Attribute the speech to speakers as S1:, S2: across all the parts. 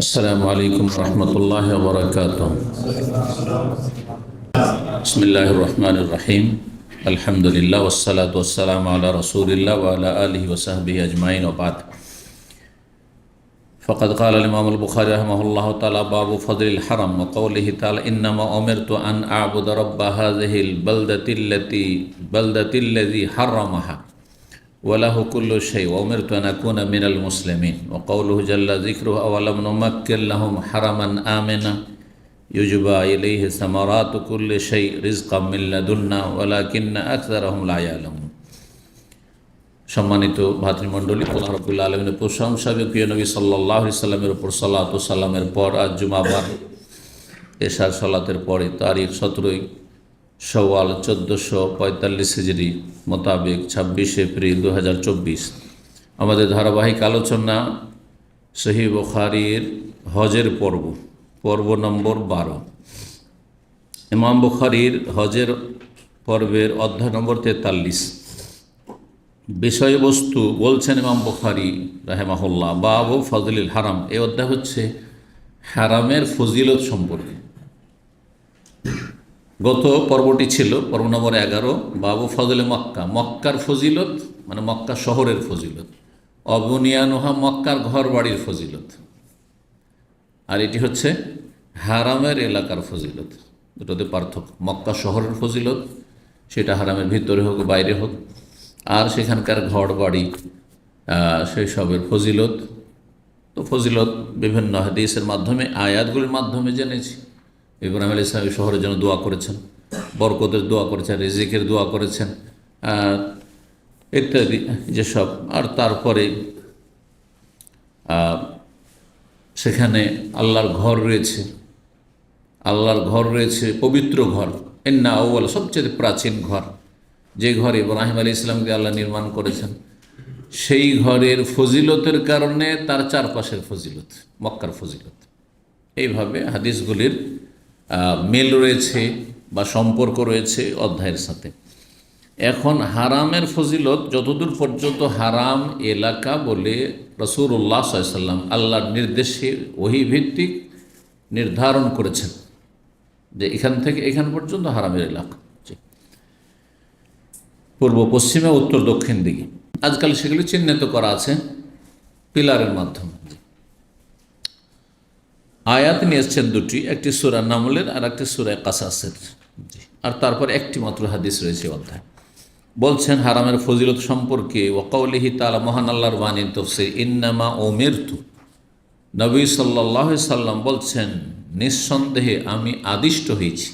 S1: আসসালামু আলাইকুম রহমতুল্লাহ বরকাত। বিসমিল্লাহির রহমানির রহিম। আলহামদুলিল্লাহ ওয়াসসালাতু ওয়াসসালামু আলা রাসূলিল্লাহ ওয়া আলা আলিহি ওয়া সাহবিহি আজমাইন ওয়া বাদ। ফাকাদ ক্বালা আল-ইমাম আল-বুখারী রাহিমাহুল্লাহু তাআলা বাবু ফাদলিল হারাম ওয়া ক্বাউলিহি তাআলা ইন্নামা উমিরতু আন আ'বুদা রাব্বা হাযিহিল বালদাতিল্লাযী হাররামাহা ওয়ালাহু কুল্লু শাই ওয়া উমিরতু আন আকুনা মিনাল মুসলিমিন ওয়া ক্বাউলুহু জাল্লা যিকরুহু আওয়ালাম নুমাক্কিন লাহুম হারামান আমিনা ইউজবা ইলাইহি সামারাতু কুল্লি শাই রিজকাম মিন লাদুন্না ওয়ালাকিন্না আকসারাহুম লা ইয়ালামুন। সম্মানিত ভাতৃমণ্ডলী, আল্লাহ রাব্বুল আলামিনের প্রশংসা, প্রিয় নবী সাল্লাল্লাহু আলাইহি সাল্লামের উপর সালাত ও সালামের পর আজ জুমাবার এশার সালাতের পরে তারিখ 17 শাওয়াল 1445 হিজরি মোতাবেক 26 এপ্রিল 2024 আমাদের ধারাবাহিক আলোচনা সহিহ বুখারীর হজের পর্ব নম্বর 12। ইমাম বুখারীর হজের পর্বের অধ্যায় নম্বর 43। বিষয়বস্তু বলছেন ইমাম বুখারী রাহিমাহুল্লাহ বাবু ফজলিল হারাম। এই অধ্যায় হচ্ছে হারামের ফজিলত সম্পর্কে। গত পর্বটি ছিল পর্ব নম্বর 11, বাবু ফজলে মক্কা, মক্কার ফজিলত মানে মক্কা শহরের ফজিলত, অবুনিয়ানুহা মক্কার ঘর বাড়ির ফজিলত, আর এটি হচ্ছে হারামের এলাকার ফজিলত। দুটোতে পার্থক্য। মক্কা শহরের ফজিলত, সেটা হারামের ভিতরে হোক বাইরে হোক, আর সেখানকার ঘর বাড়ি সেই সবের ফজিলত। তো ফজিলত বিভিন্ন হাদিসের মাধ্যমে, আয়াতগুলির মাধ্যমে জেনেছি। ইব্রাহিম আলাইহিস সালাম শহরের জন্য দোয়া করেছেন, বরকতের দোয়া করেছেন, রিজিকের দোয়া করেছেন, ইত্যাদি যেসব। আর তারপরে সেখানে আল্লাহর ঘর রয়েছে, পবিত্র ঘর। ইন্না আউয়াল, সবচেয়ে প্রাচীন ঘর, যে ঘর ইব্রাহিম আলাইহিস সালামকে আল্লাহ নির্মাণ করেছেন, সেই ঘরের ফজিলতের কারণে তার চারপাশের ফজিলত, মক্কার ফজিলত। এইভাবে হাদিসগুলির মিল রয়েছে বা সম্পর্ক রয়েছে অধ্যায়ের সাথে। এখন হারামের ফজিলত, যতদূর পর্যন্ত হারাম এলাকা বলে রাসূলুল্লাহ সাল্লাল্লাহু আলাইহি ওয়াসাল্লাম আল্লাহর নির্দেশে ওহীভিত্তিক নির্ধারণ করেছেন যে এখান থেকে এখান পর্যন্ত হারামের এলাকা, পূর্ব পশ্চিমে, উত্তর দক্ষিণ দিকে। আজকাল সেগুলি চিহ্নিত করা আছে পিলারের মাধ্যমে। আয়াত নিয়ে এসছেন দুটি, একটি সূরা নামলের আর একটি সূরা কাসাসের, আর তারপর একটি মাত্র হাদিস রয়েছে অধ্যায়। বলছেন হারামের ফজিলত সম্পর্কে, ওয়া কাউলিহি তাআলা, মহান আল্লাহর বাণীর তাফসীর, ইন্নামা উমিরতু, নবী সাল্লাল্লাহু আলাইহি সাল্লাম বলছেন নিঃসন্দেহে আমি আদিষ্ট হয়েছি।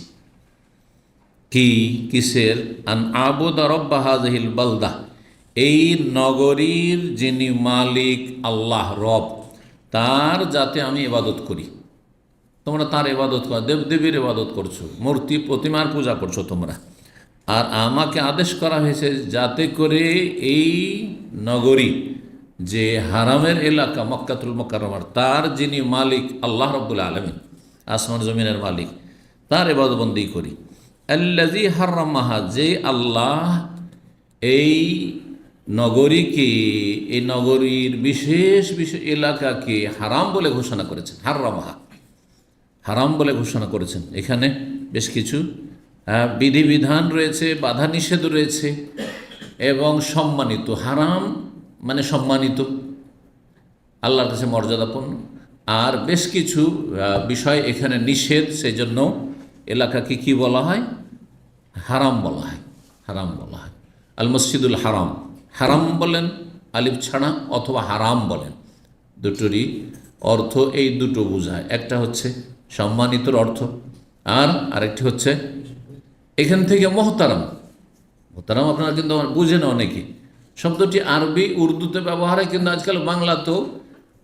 S1: কিসের? আন আবুদা রাব্বা হাযিহিল বালদা, এই নগরীর যিনি মালিক আল্লাহ রব, তার যাতে আমি ইবাদত করি। তোমরা তার ইবাদত করো, দেবদেবীর ইবাদত করছো, মূর্তি প্রতিমার পূজা করছো তোমরা, আর আমাকে আদেশ করা হয়েছে যাতে করে এই নগরী, যে হারামের এলাকা মক্কাতুল মুকাররমার, তার যিনি মালিক আল্লাহ রাব্বুল আলামিন, আসমান জমিনের মালিক, তার ইবাদতবন্দি করি। আল্লাযী হাররামাহা, যে আল্লাহ এই নগরীকে, এই নগরীর বিশেষ বিশেষ এলাকাকে হারাম বলে ঘোষণা করেছেন। হাররামাহা, হারাম বলে ঘোষণা করেছেন। এখানে বেশ কিছু বিধিবিধান রয়েছে, বাধা নিষেধ রয়েছে, এবং সম্মানিত। হারাম মানে সম্মানিত, আল্লাহর কাছে মর্যাদাপূর্ণ। আর বেশ কিছু বিষয় এখানে নিষেধ, সেই জন্য এলাকাকে কি বলা হয়? হারাম বলা হয়, হারাম বলা হয়। আল মসজিদুল হারাম, হারাম বলেন আলিফ ছাড়া, অথবা হারাম বলেন, দুটোরই অর্থ এই দুটো বোঝায়। একটা হচ্ছে সম্মানিতর অর্থ, আর আরেকটি হচ্ছে এখান থেকে মোহতারাম। মোহতারাম আপনারা কিন্তু বুঝেন অনেকে, শব্দটি আরবি উর্দুতে ব্যবহার হয়, কিন্তু আজকাল বাংলাতেও,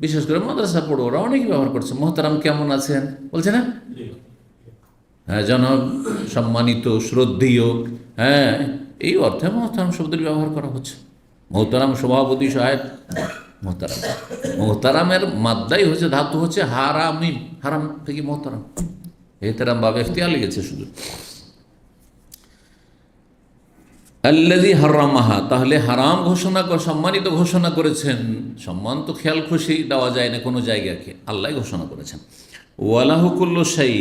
S1: বিশেষ করে মাদ্রাসা পড়ুয়ারা অনেকেই ব্যবহার করছে। মোহতারাম কেমন আছেন বলছে না? হ্যাঁ, জনাব, সম্মানিত, শ্রদ্ধেয়, হ্যাঁ, এই অর্থে মোহতারাম শব্দটি ব্যবহার করা হচ্ছে। মোহতারাম সভাপতি সাহেব, মোহতারাম। মোহতারামের মাদ্দাই হচ্ছে, ধাতু হচ্ছে হারামিন, হারাম থেকে মোহতারাম, এহতেরাম বা ইখতিয়ার লেগেছে শুধু। আল্লাযী হারামাহা, তাহলে হারাম ঘোষণা সম্মানিত ঘোষণা করেছেন। সম্মান তো খেয়াল খুশি দেওয়া যায় না কোনো জায়গাকে, আল্লাহ ঘোষণা করেছেন। ওয়ালাহু কুল্লু শাই,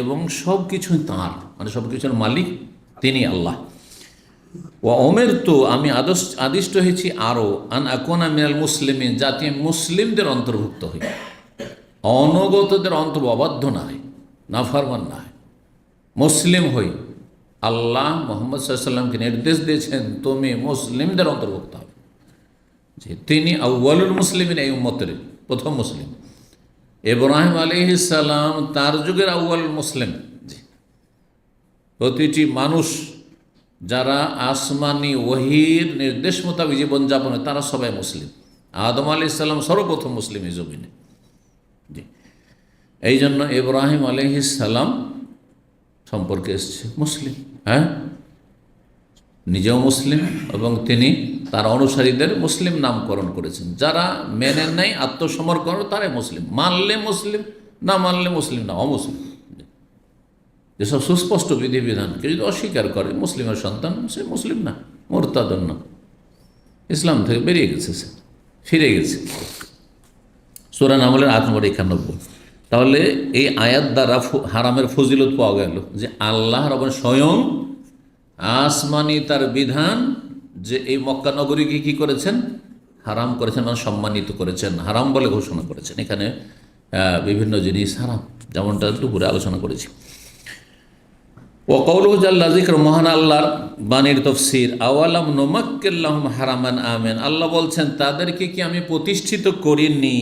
S1: এবং সব কিছুই তাঁর, মানে সব কিছুর মালিক তিনি আল্লাহ। ওয়া উমিরতু, আমি আদিষ্ট হয়েছি আরও, আন আকুনা মিনাল মুসলিমিন, যাতে মুসলিমদের অন্তর্ভুক্ত হই, অনগতদের অবাধ্য না হয়, নাফরমান না হয়, মুসলিম হই। আল্লাহ মুহাম্মদ সাল্লাল্লাহু আলাইহি ওয়াসাল্লামকে নির্দেশ দিয়েছেন তুমি মুসলিমদের অন্তর্ভুক্ত হবে, যে তিনি আউয়ালুল মুসলিমিন, এই উম্মতের প্রথম মুসলিম। ইব্রাহিম আলাইহিস সালাম তার যুগের আউয়ালুল মুসলিম। প্রতিটি মানুষ যারা আসমানি ওহীর নির্দেশ মোতাবেক জীবনযাপনে, তারা সবাই মুসলিম। আদম আলাইহিস সালাম সর্বপ্রথম মুসলিম এই জমিনে। জি, এই জন্য ইব্রাহিম আলাইহিস সালাম সম্পর্কে এসছে মুসলিম, হ্যাঁ, নিজেও মুসলিম এবং তিনি তার অনুসারীদের মুসলিম নামকরণ করেছেন। যারা মেনে নেয়, আত্মসমর্পণ, তারাই মুসলিম। মানলে মুসলিম, না মানলে মুসলিম না, অমুসলিম। যেসব সুস্পষ্ট বিধিবিধান কেউ যদি অস্বীকার করে, মুসলিমের সন্তান, সে মুসলিম না, মুরতাদুন না, ইসলাম থেকে বেরিয়ে গেছে, সে ফিরে গেছে। সূরা নামলের ৮ নম্বর ৯১। তাহলে এই আয়াত দ্বারা হারামের ফজিলত পাওয়া গেল, যে আল্লাহ রাব্বুল স্বয়ং আসমানি তার বিধান, যে এই মক্কা নগরীকে কী করেছেন, হারাম করেছেন, মানে সম্মানিত করেছেন, হারাম বলে ঘোষণা করেছেন। এখানে বিভিন্ন জিনিস হারাম, যেমনটা দুপুরে আলোচনা করেছি। ও কওলুহু জাল্লা যিকরুহু, মহান আল্লাহর বাণীর তাফসীর, আওয়ালাম নুমাক্কিন লাহুম হারামান আমিন, আল্লাহ বলছেন তাদেরকে কি আমি প্রতিষ্ঠিত করিনি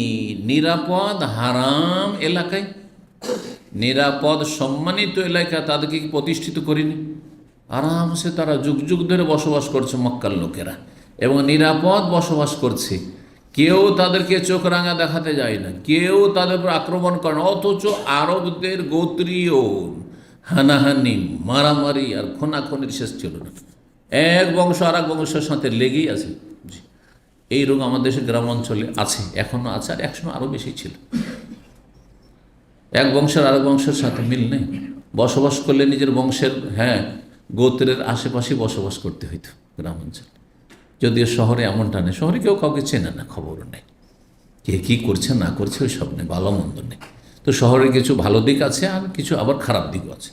S1: নিরাপদ হারাম এলাকায়, নিরাপদ সম্মানিত এলাকা, তাদেরকে কি প্রতিষ্ঠিত করিনি? আরামসে তারা যুগ যুগ ধরে বসবাস করছে মক্কার লোকেরা, এবং নিরাপদ বসবাস করছে। কেউ তাদেরকে চোখ রাঙা দেখাতে যায় না, কেউ তাদের উপর আক্রমণ করে না। অথচ আরবদের গোত্রীয় হানাহানি, মারামারি আর খুনাখুনির শেষ ছিল না। এক বংশ আর এক বংশের সাথে লেগেই আছে। এই রোগ আমাদের দেশের গ্রাম অঞ্চলে আছে, এখনও আছে, আর একসময় আরও বেশি ছিল। এক বংশের আরেক বংশের সাথে মিল নেই। বসবাস করলে নিজের বংশের, হ্যাঁ, গোত্রের আশেপাশে বসবাস করতে হইতো গ্রাম অঞ্চলে। যদিও শহরে এমনটা নেই, শহরে কেউ কাউকে চেনে না, খবরও নেই, কে কী করছে না করছে ওই সব নেই, ভালো মন্দ নেই। তো শহরের কিছু ভালো দিক আছে, আর কিছু আবার খারাপ দিকও আছে।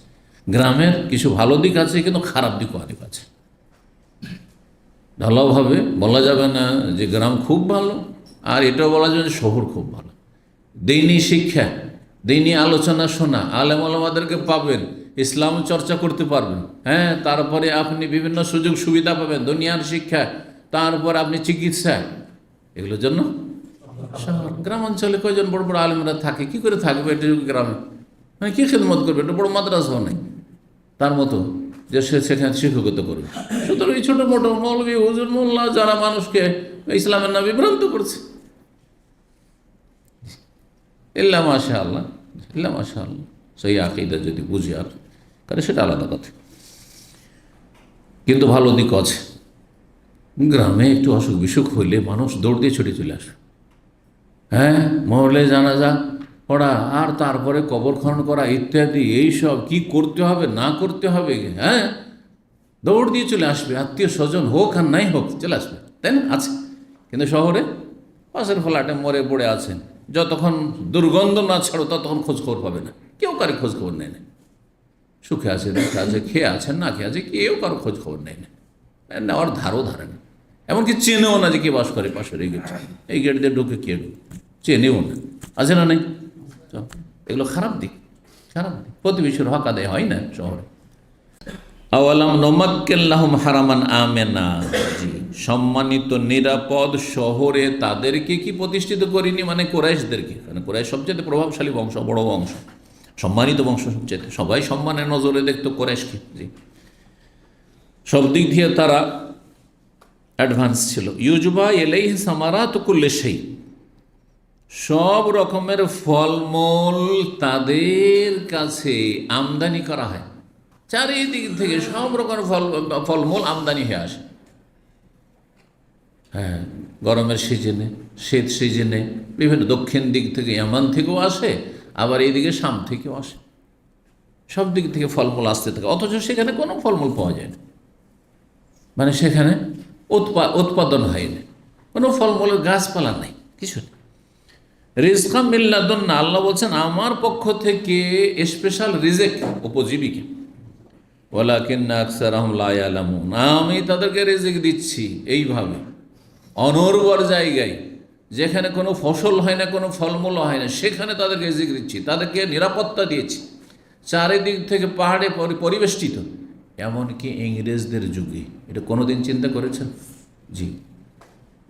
S1: গ্রামের কিছু ভালো দিক আছে, কিন্তু খারাপ দিকও অনেক আছে। ভালোভাবে বলা যাবে না যে গ্রাম খুব ভালো, আর এটাও বলা যাবে যে শহর খুব ভালো। দিনী শিক্ষা, দিনী আলোচনা শোনা, আলেম ওলামাদেরকে পাবেন, ইসলাম চর্চা করতে পারবেন, হ্যাঁ, তারপরে আপনি বিভিন্ন সুযোগ সুবিধা পাবেন, দুনিয়ার শিক্ষা, তারপর আপনি চিকিৎসা, এগুলোর জন্য শহর। গ্রাম অঞ্চলে কয়জন বড় বড় আলেমরা থাকে, কি করে থাকবে এটা গ্রামে? মানে কী খেদমত করবে? এটা বড় মাদ্রাসাও নেই তার মতো যে সে সেখানে শিক্ষকতা করবে। সুতরাং এই ছোটো মোটো মৌলবী, হুজুর, মোল্লা যারা মানুষকে ইসলামের নামে বিভ্রান্ত করছে, ইল্লা মাশা আল্লাহ, ইল্লা মাশা আল্লাহ, সেই আকীদা যদি বুঝি, আর কারণ সেটা আলাদা কথা। কিন্তু ভালো দিক আছে। গ্রামে একটু অসুখ বিসুখ হইলে মানুষ দৌড় দিয়ে ছুটে চলে আসে, হ্যাঁ, মহলে জানাজা পড়া, আর তারপরে কবর খনন করা ইত্যাদি, এইসব কি করতে হবে না করতে হবে, হ্যাঁ, দৌড় দিয়ে চলে আসবে। আত্মীয় স্বজন হোক আর নাই হোক চলে আসবে, তাই না? আছে। কিন্তু শহরে পাশের ফ্ল্যাটে মরে পড়ে আছেন, যতক্ষণ দুর্গন্ধ না ছাড়ো ততক্ষণ খোঁজখবর পাবে না, কেউ কারো খোঁজখবর নেয় না। সুখে আছে, দুঃখে আছে, খেয়ে আছেন না খেয়ে আছে, কেউ কারো খোঁজখবর নেয় না, নেওয়ার ধারও ধারে না। এমনকি চেনেও না যে কে বাস করে পাশের এই গেট, এই গেট দিয়ে ঢুকে কে চেনেও না, আছে না? নেই। এগুলো খারাপ দিক, খারাপ দিক। প্রতিবেশীর হক আদায় হয় না শহরে। আওয়ালাম নুমাক্কিন লাহুম হারামান আমিনা, জি, সম্মানিত নিরাপদ শহরে তাদেরকে কি প্রতিষ্ঠিত করিনি? মানে কুরাইশদেরকে, মানে কুরাইশ সবচেয়ে প্রভাবশালী বংশ, বড় বংশ, সম্মানিত বংশ, সবচেয়ে সবাই সম্মানের নজরে দেখতো কুরাইশকে। জি, সব দিক দিয়ে তারা অ্যাডভান্স ছিল। ইউজবা ইলাইহি সামারাতু কুল্লি শাই, সব রকমের ফলমূল তাদের কাছে আমদানি করা হয়। চারিদিক থেকে সব রকমের ফলমূল আমদানি হয়ে আসে। হ্যাঁ, গরমের সিজনে, শীত সিজনে বিভিন্ন দক্ষিণ দিক থেকে, ইয়ামান থেকেও আসে, আবার এইদিকে শাম থেকেও আসে। সব দিক থেকে ফলমূল আসতে থাকে, অথচ সেখানে কোনো ফলমূল পাওয়া যায় না। মানে সেখানে উৎপাদন হয়নি, কোনো ফলমূলের গাছপালা নেই, কিছু নেই। রিজকা মিল্লাদুন্না, আল্লাহ বলছেন আমার পক্ষ থেকে স্পেশাল রিজেক, উপজীবিকা। ওয়ালাকিন্না আকসারাহুম লা ইয়ালামুন, আমি তাদেরকে রিজিক দিচ্ছি এইভাবে অনুর্বর জায়গায়, যেখানে কোনো ফসল হয় না, কোনো ফলমূল হয় না, সেখানে তাদেরকে রিজিক দিচ্ছি, তাদেরকে নিরাপত্তা দিয়েছি, চারিদিক থেকে পাহাড়ে পরিবেষ্টিত। এমনকি ইংরেজদের যুগে, এটা কোনোদিন চিন্তা করেছেন? জি,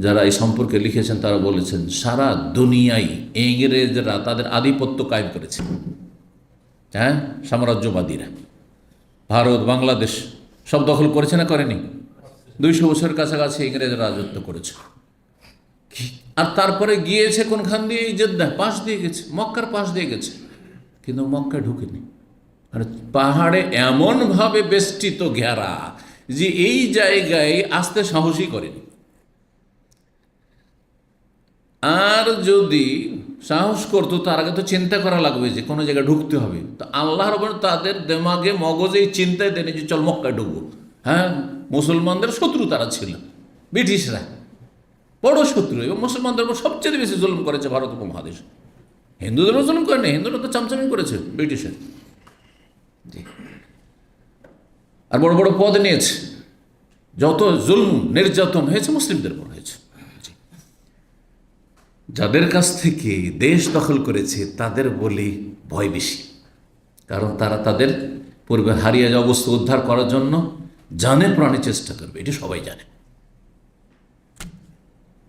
S1: যারা এই সম্পর্কে লিখেছেন তারা বলেছেন সারা দুনিয়ায় ইংরেজরা তাদের আধিপত্য কায়েম করেছে। হ্যাঁ, সাম্রাজ্যবাদীরা ভারত, বাংলাদেশ সব দখল করেছে না করেনি? 200 বছরের কাছাকাছি ইংরেজরা রাজত্ব করেছে। আর তারপরে গিয়েছে কোনখান দিয়ে? এই জেদ্দা পাশ দিয়ে গেছে, মক্কার পাশ দিয়ে গেছে, কিন্তু মক্কায় ঢুকেনি। আর পাহাড়ে এমনভাবে বেষ্টিত ঘেরা যে এই জায়গায় আসতে সাহসই করেনি। আর যদি সাহস করতো তার আগে তো চিন্তা করা লাগবে যে কোনো জায়গায় ঢুকতে হবে। তো আল্লাহর ওপর তাদের দেমাগে মগজে এই চিন্তায় দেয়নি যে চল মক্কায় ঢুকবো। হ্যাঁ, মুসলমানদের শত্রু তারা ছিল, ব্রিটিশরা বড় শত্রু, এবং মুসলমানদের উপর সবচেয়ে বেশি জুলুম করেছে ভারত উপমহাদেশ। হিন্দুদেরও জুলুম করেনি, হিন্দুরা তো চামচামি করেছে ব্রিটিশের। আর বড় বড় পদ নিয়েছে, যত জুলুম নির্যাতন হয়েছে মুসলিমদের উপর হয়েছে। যাদের কাছ থেকে দেশ দখল করেছে তাদের বলি ভয় বেশি, কারণ তারা তাদের পূর্বে হারিয়ে যাওয়া অবস্থা উদ্ধার করার জন্য জানে প্রাণে চেষ্টা করবে, এটি সবাই জানে।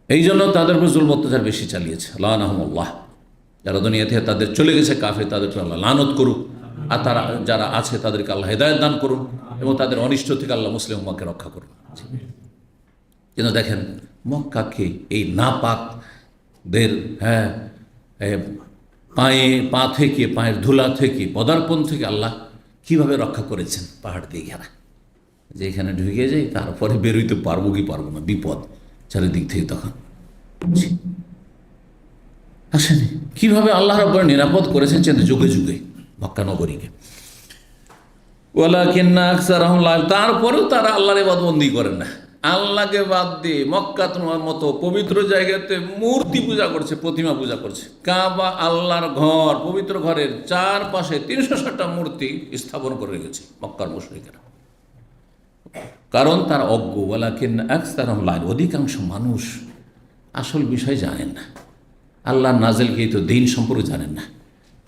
S1: এই জন্য তাদের উপর জুলম অত্যাচার বেশি চালিয়েছে। লানাহুমুল্লাহ, যারা দুনিয়া থেকে তাদের চলে গেছে কাফের, তাদেরকে আল্লাহ লানত করুক, আর তারা যারা আছে তাদেরকে আল্লাহ হেদায়েত দান করুন, এবং তাদের অনিষ্ট থেকে আল্লাহ মুসলিম উম্মাহকে রক্ষা করুন। কিন্তু দেখেন মক্কাকে এই নাপাকদের পা থেকে, পায়ের ধুলা থেকে, পদার্পণ থেকে আল্লাহ কিভাবে রক্ষা করেছেন পাহাড় দিয়ে ঘেরা, যে এখানে ঢুকে যাই তারপরে বেরোইতে পারবো কি পারবো না, বিপদ চারিদিক থেকে তখন আসেনি। কিভাবে আল্লাহ রাব্বুল নিরাপদ করেছেন যুগে যুগে মক্কা নগরীকে। ওয়ালাকিন্না আকসারাহুম লা, তারপরেও তারা আল্লাহর ইবাদতবন্দি করেন না। আল্লাহকে বাদ দিয়ে মক্কা তোমার মতো পবিত্র জায়গাতে মূর্তি পূজা করছে, প্রতিমা পূজা করছে। কাবা আল্লাহর ঘর, পবিত্র ঘরের চারপাশে 360টা মূর্তি স্থাপন করে রেখেছে মক্কার মুশরিকরা, কারণ তারা অজ্ঞ। ওয়ালাকিন্না আকসারাহুম লা, অধিকাংশ মানুষ আসল বিষয় জানেন না, আল্লাহর নাযিলকৃত দ্বীন সম্পর্কে জানেন না,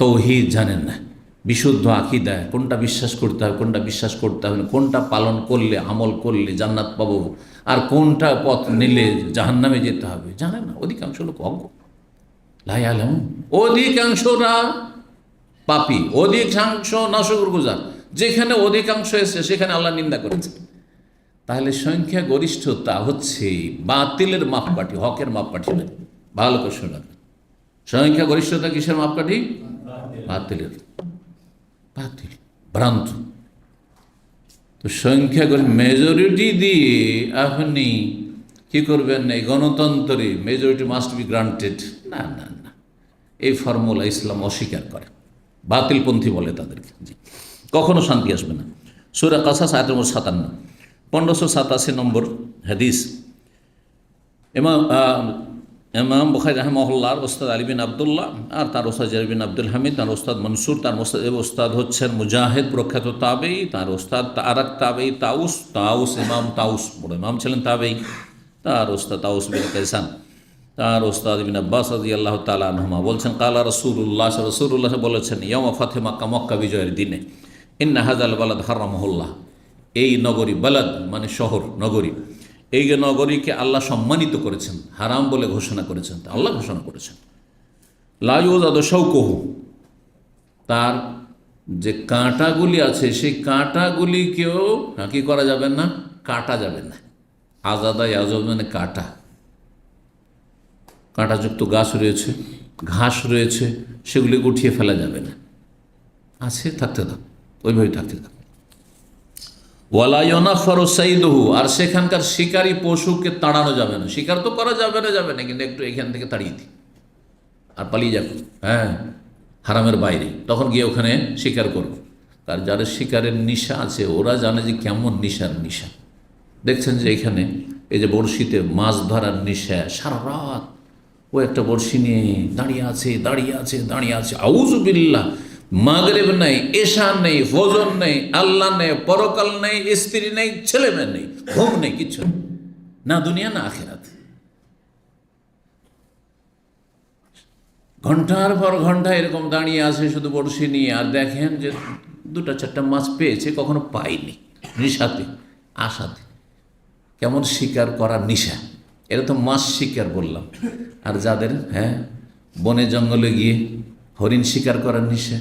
S1: তৌহিদ জানেন না, বিশুদ্ধ আকীদা, কোনটা বিশ্বাস করতে হবে, কোনটা বিশ্বাস করতে হবে না, কোনটা পালন করলে, আমল করলে জান্নাত পাবো, আর কোনটা পথ নিলে জাহান্নামে যেতে হবে, জানেন না। অধিকাংশ লোক অজ্ঞ, লা ইয়ালামুন। অধিকাংশরা পাপী, অধিকাংশ নাশকরগুজার। যেখানে অধিকাংশ এসে সেখানে আল্লাহ নিন্দা করেছে। তাহলে সংখ্যা গরিষ্ঠতা হচ্ছে বাতিলের মাপকাঠি, হকের মাপকাঠি না। ভালো করে শোনা, সংখ্যা গরিষ্ঠতা কিসের মাপকাঠি? বাতিলের, বাতিল, ভ্রান্ত। তো সংখ্যা মেজরিটি দিয়ে আপনি কি করবেন? এই গণতন্ত্রে মেজরিটি মাস্ট বি গ্রান্টেড, না না না, এই ফর্মুলা ইসলাম অস্বীকার করে, বাতিলপন্থী বলে তাদেরকে। কখনো শান্তি আসবে না। সূরা কাসাস আয়াত নম্বর 57, 1587 নম্বর হাদিস। ইমাম বুখারী রাহিমাহুল্লাহর ওস্তাদ আলী বিন আবদুল্লাহ, আর তার ওস্তাদ জারির বিন আব্দুল হামিদ, তার ওস্তাদ মনসুর, তার ওস্তাদ হচ্ছেন মুজাহিদ প্রখ্যাত তাবেঈ, তার ওস্তাদ আরেক তাবেঈ তাউস, ইমাম তাউস বড় ইমাম ছিলেন তাবেঈ, তার ওস্তাদ তাউস বিন কায়সান, তার ওস্তাদ ইবনে আব্বাস রাদিয়াল্লাহু তাআলা আনহুমা বলছেন কালা রাসূলুল্লাহ বলেছেন ইয়াউমা ফাতহে মক্কা, মক্কা বিজয়ের দিনে, ইন্না হাযাল বালাদ হারামাহুল্লাহ, এই নগরী, বালাদ মানে শহর, নগরী, এই নগরীকে আল্লাহ সম্মানিত করেছেন, হারাম বলে ঘোষণা করেছেন, আল্লাহ ঘোষণা করেছেন। লা ইউযাদু শাওকুহু, তার যে কাঁটাগুলি আছে সেই কাঁটাগুলিকেও কি করা যাবে না, কাটা যাবে না। আজাদা ইয়াজব মানে কাটা, কাঁটাযুক্ত গাছ রয়েছে, ঘাস রয়েছে, সেগুলি উঠিয়ে ফেলা যাবে না, আছে থাকতে থাক, ওইভাবে থাকতে থাক। ওয়ালা ইউনাফারু সাইদুহু, আর সেখানকার শিকারী পশুকে তাড়ানো যাবে না। শিকার তো করা যাবে না, কিন্তু একটু এখান থেকে তাড়িয়ে দিই আর পালিয়ে যাবো, হ্যাঁ, হারামের বাইরে, তখন গিয়ে ওখানে শিকার করবো। আর যারা শিকারের নেশা আছে ওরা জানে যে কেমন নেশার নেশা, দেখছেন যে এখানে এই যে বড়শিতে মাছ ধরার নেশা, সারা রাত ও একটা বড়শি নিয়ে দাঁড়িয়ে আছে দাঁড়িয়ে আছে দাঁড়িয়ে আছে, আউযুবিল্লাহ। মাগরিব নেই, এশা নেই, ফজর নেই, আল্লাহ নেই, পরকাল নেই, স্ত্রী নেই, ছেলে মেয়ে নেই, ঘুম নেই, কিছু নেই, না দুনিয়া না আখিরাত। ঘন্টার পর ঘন্টা এরকম দাঁড়িয়ে আছে শুধু বড়শি নিয়ে, আর দেখেন যে দুটা চারটা মাছ পেয়েছে, কখনো পাইনি, নিশাতে আশাতে। কেমন শিকার করার নেশা, এটা তো মাছ শিকার বললাম। আর যাদের বনে জঙ্গলে গিয়ে হরিণ শিকার করার নেশা,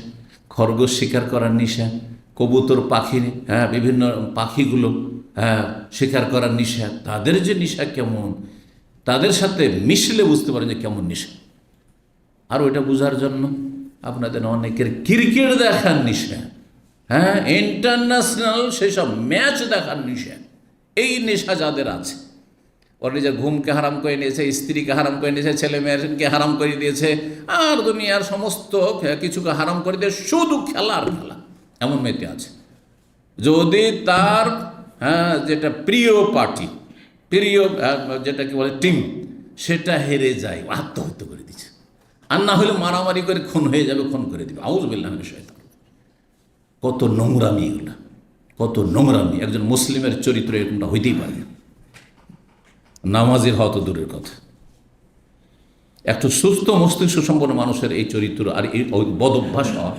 S1: খরগোশ শিকার করার নেশা, কবুতর পাখি, বিভিন্ন পাখিগুলো শিকার করার নেশা, তাদের যে নেশা কেমন, তাদের সাথে মিশলে বুঝতে পারেন যে কেমন নেশা। আর ওইটা বোঝার জন্য আপনাদের অনেকের ক্রিকেট দেখার নেশা, ইন্টারন্যাশনাল সেসব ম্যাচ দেখার নেশা, এই নেশা যাদের আছে, ওর নিজের ঘুমকে হারাম করে নিয়েছে, স্ত্রীকে হারাম করে নিয়েছে, ছেলে মেয়েকে হারাম করে দিয়েছে, আর দুনিয়ার সমস্ত কিছুকে হারাম করে দিয়ে শুধু খেলা আর খেলা, এমন মেয়েতে আছে। যদি তার যেটা প্রিয় পার্টি, প্রিয় যেটা কি বলে টিম, সেটা হেরে যায়, আত্মহত্যা করে দিচ্ছে, আর না হলে মারামারি করে খুন হয়ে যাবে, খুন করে দিবে। আউযুবিল্লাহ মিনাশ শাইতানির রাজিম। কত নোংরামি এগুলা, কত নোংরামি। একজন মুসলিমের চরিত্র এরকমটা হইতেই পারে না, নামাজের হওয়া তো দূরের কথা। একটু সুস্থ মস্তিষ্ক সম্পন্ন মানুষের এই চরিত্র আর এই বদ অভ্যাস হওয়া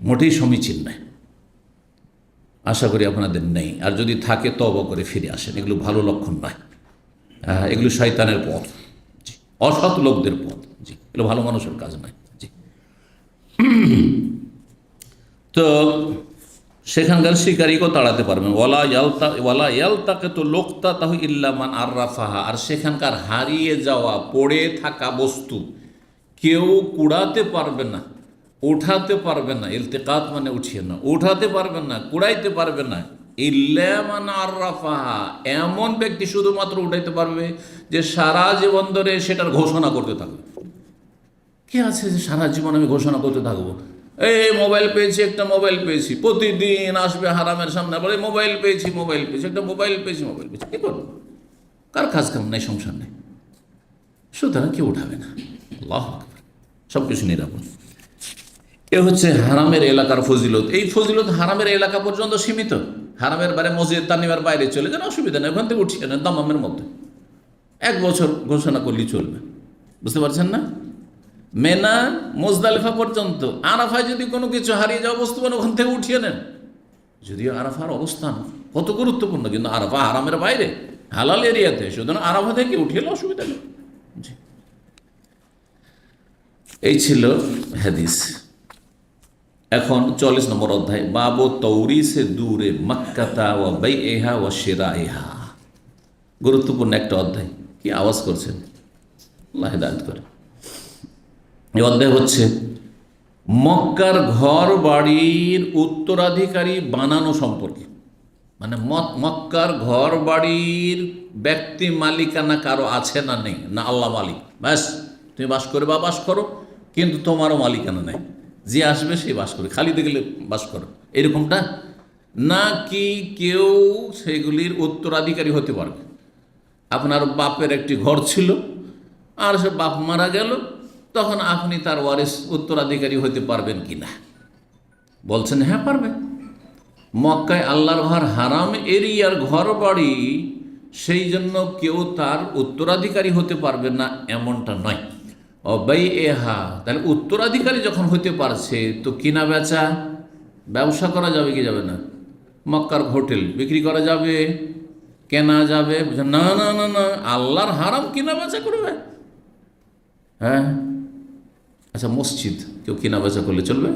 S1: মোটেই সমীচীন নয়। আশা করি আপনাদের নেই, আর যদি থাকে তওবা করে ফিরে আসেন। এগুলো ভালো লক্ষণ নয়, এগুলো শয়তানের পথ, জি, অসৎ লোকদের পথ, জি, এগুলো ভালো মানুষের কাজ নয়, জি। তো সেখানকার শিকারীকেও তাড়াতে পারবেন। ওয়ালা ইয়ালতাকে তো লোকতা তাহু ইল্লামান আররাফাহা, আর সেখানকার হারিয়ে যাওয়া পড়ে থাকা বস্তু কেউ কুড়াতে পারবে না, উঠাতে পারবে না। ইলতিকাত মানে উঠিয়ে না, উঠাতে পারবে না, কুড়াইতে পারবে না। ইল্লামান আররাফাহা, এমন ব্যক্তি শুধুমাত্র উঠাইতে পারবে যে সারা জীবন ধরে সেটার ঘোষণা করতে থাকবে। কে আছে যে সারা জীবন আমি ঘোষণা করতে থাকবো, এই মোবাইল পেয়েছি, একটা মোবাইল পেয়েছি, প্রতিদিন আসবে হারামের সামনে বলে মোবাইল পেয়েছি, মোবাইল পেয়েছি, একটা মোবাইল পেয়েছি, মোবাইল পেয়েছি। কী করবো? কার কাজ কাম নেই, সংসার নেই, সুতরাং কেউ উঠাবে না। আল্লাহু আকবার, সব কিছু নিরাপদ। এ হচ্ছে হারামের এলাকার ফজিলত। এই ফজিলত হারামের এলাকা পর্যন্ত সীমিত। হারামের বাইরে মসজিদ তানিমের বাইরে চলে যান, অসুবিধা নেই, ওখান থেকে উঠিয়ে নেন দামামের মধ্যে, 1 বছর ঘোষণা করলেই চলবে। বুঝতে পারছেন না? মেনা মুজদালিফা পর্যন্ত। আরাফায় যদি কোনো কিছু হারিয়ে যাওয়া বস্তু মানে ওখান থেকে উঠিয়ে নেন। যদিও আরাফার অবস্থান কত গুরুত্বপূর্ণ, কিন্তু আরাফা হারামের বাইরে, হালাল এরিয়াতে, সুতরাং আরাফা থেকে উঠিয়ে এলে অসুবিধা নেই। জি, এই ছিল হাদিস। এখন 40 নম্বর অধ্যায়, বাবু তৌরিসে দূরে মক্কাতা ওয়া বাইইহা ওয়া শিরাইহা। গুরুত্বপূর্ণ একটা অধ্যায়। কি আওয়াজ করছেন? আল্লাহ হিদায়াত করে। এই অধ্যায় হচ্ছে মক্কার ঘর বাড়ির উত্তরাধিকারী বানানো সম্পর্কে। মানে মক্কার ঘর বাড়ির ব্যক্তি মালিকানা কারো আছে না নেই, না আল্লাহ মালিক, ব্যাস তুমি বাস করে বা বাস করো, কিন্তু তোমারও মালিকানা নেই, যে আসবে সে বাস করে, খালি দেখলে বাস করো, এরকমটা নাকি কেউ সেগুলির উত্তরাধিকারী হতে পারবে। আপনার বাপের একটি ঘর ছিল, আর সে বাপ মারা গেল, তখন আপনি তার ওয়ারিস উত্তরাধিকারী হতে পারবেন কি না? বলছেন হ্যাঁ পারবেন। মক্কায় আল্লাহর ঘর হারাম এরিয়ার ঘর বাড়ি, সেই জন্য কেউ তার উত্তরাধিকারী হতে পারবে না এমনটা নয়। বাইইহা, তাহলে উত্তরাধিকারী যখন হতে পারছে তো কিনা বেচা, ব্যবসা করা যাবে কি যাবে না? মক্কার হোটেল বিক্রি করা যাবে, কেনা যাবে? না না না না, আল্লাহর হারাম কিনা বেচা করবে। হ্যাঁ, আচ্ছা মসজিদ কেউ কেনা বেচা করলে চলবে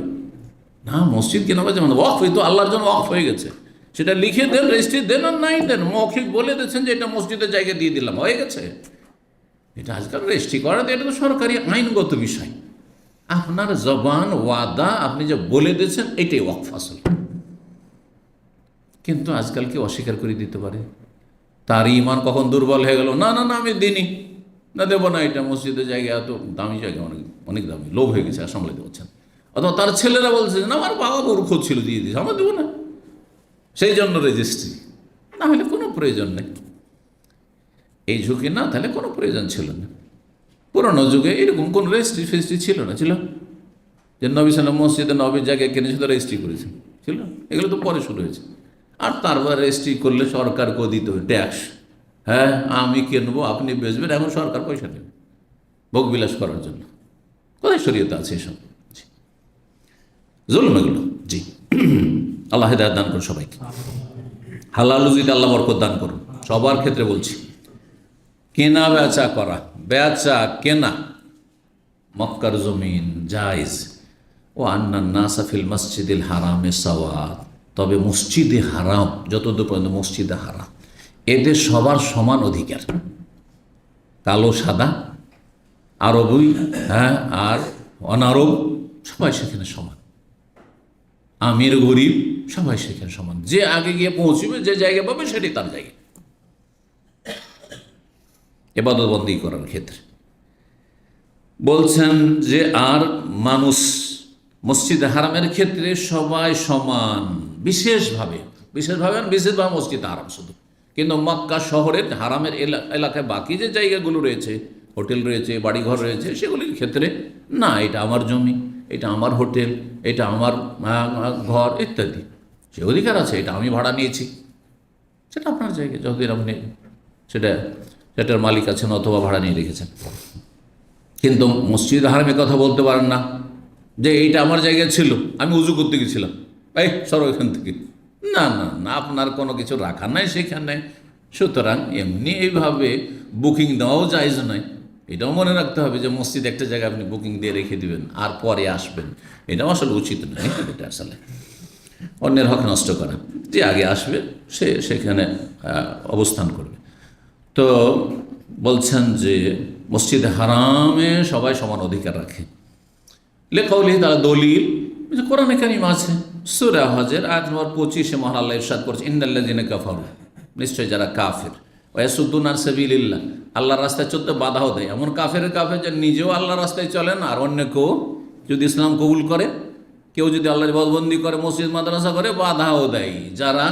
S1: না? মসজিদ কেনা বেচা মানে ওয়াকফ, তো আল্লাহর জন্য ওয়াকফ হয়ে গেছে, সেটা লিখে দেন, রেজিস্ট্রি দেন আর নাই দেন, মৌখিক বলে দিচ্ছেন যে এটা মসজিদের জায়গা দিয়ে দিলাম, হয়ে গেছে। এটা আজকাল রেজিস্ট্রি করা, এটা তো সরকারি আইনগত বিষয়। আপনার জবান ওয়াদা, আপনি যে বলে দিয়েছেন এটাই ওয়াকফ আসল। কিন্তু আজকাল কি অস্বীকার করে দিতে পারে? তার ইমান কখন দুর্বল হয়ে গেল, না না না আমি দিনই না, দেবো না, এটা মসজিদের জায়গা, এত দামি জায়গা, অনেক অনেক দামি, লোভ হয়ে গেছে আর সামলাতে পারছেন। অথবা তার ছেলেরা বলছে না আমার বাবা মূর্খ ছিল, দিয়ে দিয়েছে, আমরা দেবো না, সেই জন্য রেজিস্ট্রি, না হলে কোনো প্রয়োজন নেই। এই ঝুঁকি না তাহলে কোনো প্রয়োজন ছিল না। পুরোনো যুগে এরকম কোনো রেজিস্ট্রি ফেজিস্ট্রি ছিল না, ছিল যে নবী সাল্লাম মসজিদে নবীর জায়গায় কিনে শুধু রেজিস্ট্রি করেছেন, ছিল? এগুলো তো পরে শুরু হয়েছে। আর তারপর রেজিস্ট্রি করলে সরকারকেও দিতে হবে ট্যাক্স। হ্যাঁ, আমি কিনবো আপনি বেচবেন, এখন সরকার পয়সা দেবে ভোগবিলাস করার জন্য। কোথায় শরীয়তে আছে এসব? জুলুম এগুলো। জি, আল্লাহ হেদায়েত দান করুন সবাইকে। হালাল রুজিতে আল্লাহ বরকত দান করুন সবার ক্ষেত্রে বলছি। কেনা বেচা করা, বেচা কেনা মক্কার জমিন জায়েজ। ও আন্নান নাসা ফিল মসজিদিল হারামে সাওয়াত, তবে মসজিদে হারাম, যতদূর পর্যন্ত মসজিদে হারাম, এদের সবার সমান অধিকার। কালো সাদা, আরবই, হ্যাঁ, আর অনারব, সবাই সেখানে সমান। আমির গরিব সবাই সেখানে সমান। যে আগে গিয়ে পৌঁছবে, যে জায়গা পাবে, সেটাই তার জায়গা ইবাদত বন্দি করার ক্ষেত্রে। বলছেন যে আর মানুষ মসজিদে হারামের ক্ষেত্রে সবাই সমান, বিশেষভাবে মসজিদ হারাম শুধু। কিন্তু মক্কা শহরের হারামের এলাকায় বাকি যে জায়গাগুলো রয়েছে, হোটেল রয়েছে, বাড়িঘর রয়েছে, সেগুলির ক্ষেত্রে না, এটা আমার জমি, এটা আমার হোটেল, এটা আমার ঘর ইত্যাদি, সে অধিকার আছে। এটা আমি ভাড়া নিয়েছি, সেটা আপনার জায়গা, যতদিন আপনি সেটার মালিক আছেন অথবা ভাড়া নিয়ে রেখেছেন। কিন্তু মসজিদ হারামে কথা বলতে পারেন না যে এইটা আমার জায়গায় ছিল, আমি উজু করতে গেছিলাম, এই সরো এখান থেকে। না না না, আপনার কোনো কিছু রাখা নাই সেখানে। সুতরাং এমনি এইভাবে বুকিং দেওয়াও জায়েজ নয়। এটাও মনে রাখতে হবে যে মসজিদ একটা জায়গায় আপনি বুকিং দিয়ে রেখে দিবেন আর পরে আসবেন, এটাও আসলে উচিত নয়। এটা আসলে অন্যের হক নষ্ট করা। যে আগে আসবে সে সেখানে অবস্থান করবে। তো বলছেন যে মসজিদে হারামে সবাই সমান অধিকার রাখে। লেখাউলি তারা দলিল কোরআনে কারীম আছে, সূরা হজের আয়াত নম্বর 25 মহান আল্লাহ ইরশাদ করেছে, ইন্নাল্লাযিনা কাফারু, নিশ্চয় যারা কাফের, ওয়া ইয়াসুদ্দুনা আন সাবিলিল্লাহ, আল্লাহর রাস্তায় চলতে বাধাও দেয়। এমন কাফের যে নিজেও আল্লাহর রাস্তায় চলে না, আর অন্যকেও যদি ইসলাম কবুল করে, কেউ যদি আল্লাহর ইবাদতবন্দি করে, মসজিদ মাদ্রাসা করে, বাধাও দেয়। যারা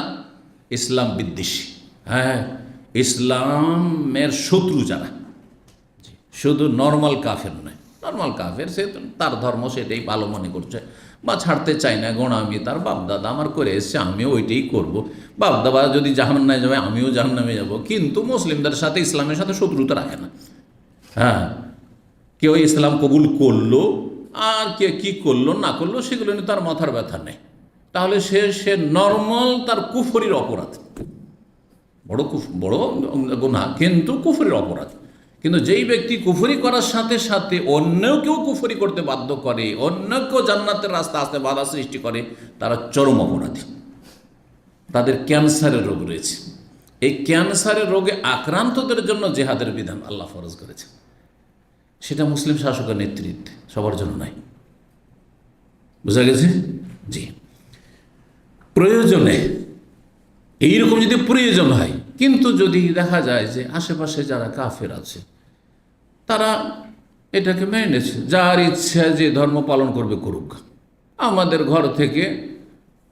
S1: ইসলাম বিদ্বেষী, হ্যাঁ, ইসলামের শত্রু যারা, শুধু নর্মাল কাফের নয়, নর্মাল কাফের সে তার ধর্ম সেটাই ভালো মনে করছে বা ছাড়তে চায় না, গোঁড়ামি তার বাপদাদা আমার করে এসছে, আমিও ওইটাই করবো। বাপদাদা যদি জাহান্নামে যাবে, আমিও জাহান্নামে যাব, কিন্তু মুসলিমদের সাথে ইসলামের সাথে শত্রুতা রাখে না। হ্যাঁ, কেউ ইসলাম কবুল করলো আর কে কী করলো না করলো সেগুলো নিয়ে তার মাথার ব্যথা নেই। তাহলে সে নর্মাল, তার কুফরির অপরাধ, বড় গুনাহ, কিন্তু কুফরির অপরাধ। কিন্তু যেই ব্যক্তি কুফরি করার সাথে সাথে অন্যকেও কুফরি করতে বাধ্য করে, অন্যকেও জান্নাতের রাস্তা আসতে বাধা সৃষ্টি করে, তারা চরম অপরাধী। তাদের ক্যান্সারের রোগ রয়েছে। এই ক্যান্সারের রোগে আক্রান্তদের জন্য জেহাদের বিধান আল্লাহ ফরজ করেছে। সেটা মুসলিম শাসকের নেতৃত্বে, সবার জন্য নয়। বোঝা গেছে? জি, প্রয়োজনে, এইরকম যদি প্রয়োজন হয়, কিন্তু যদি দেখা যায় যে আশেপাশে যারা কাফের আছে তারা এটাকে মেনে নিয়েছে, যার ইচ্ছা যে ধর্ম পালন করবে করুক। আমাদের ঘর থেকে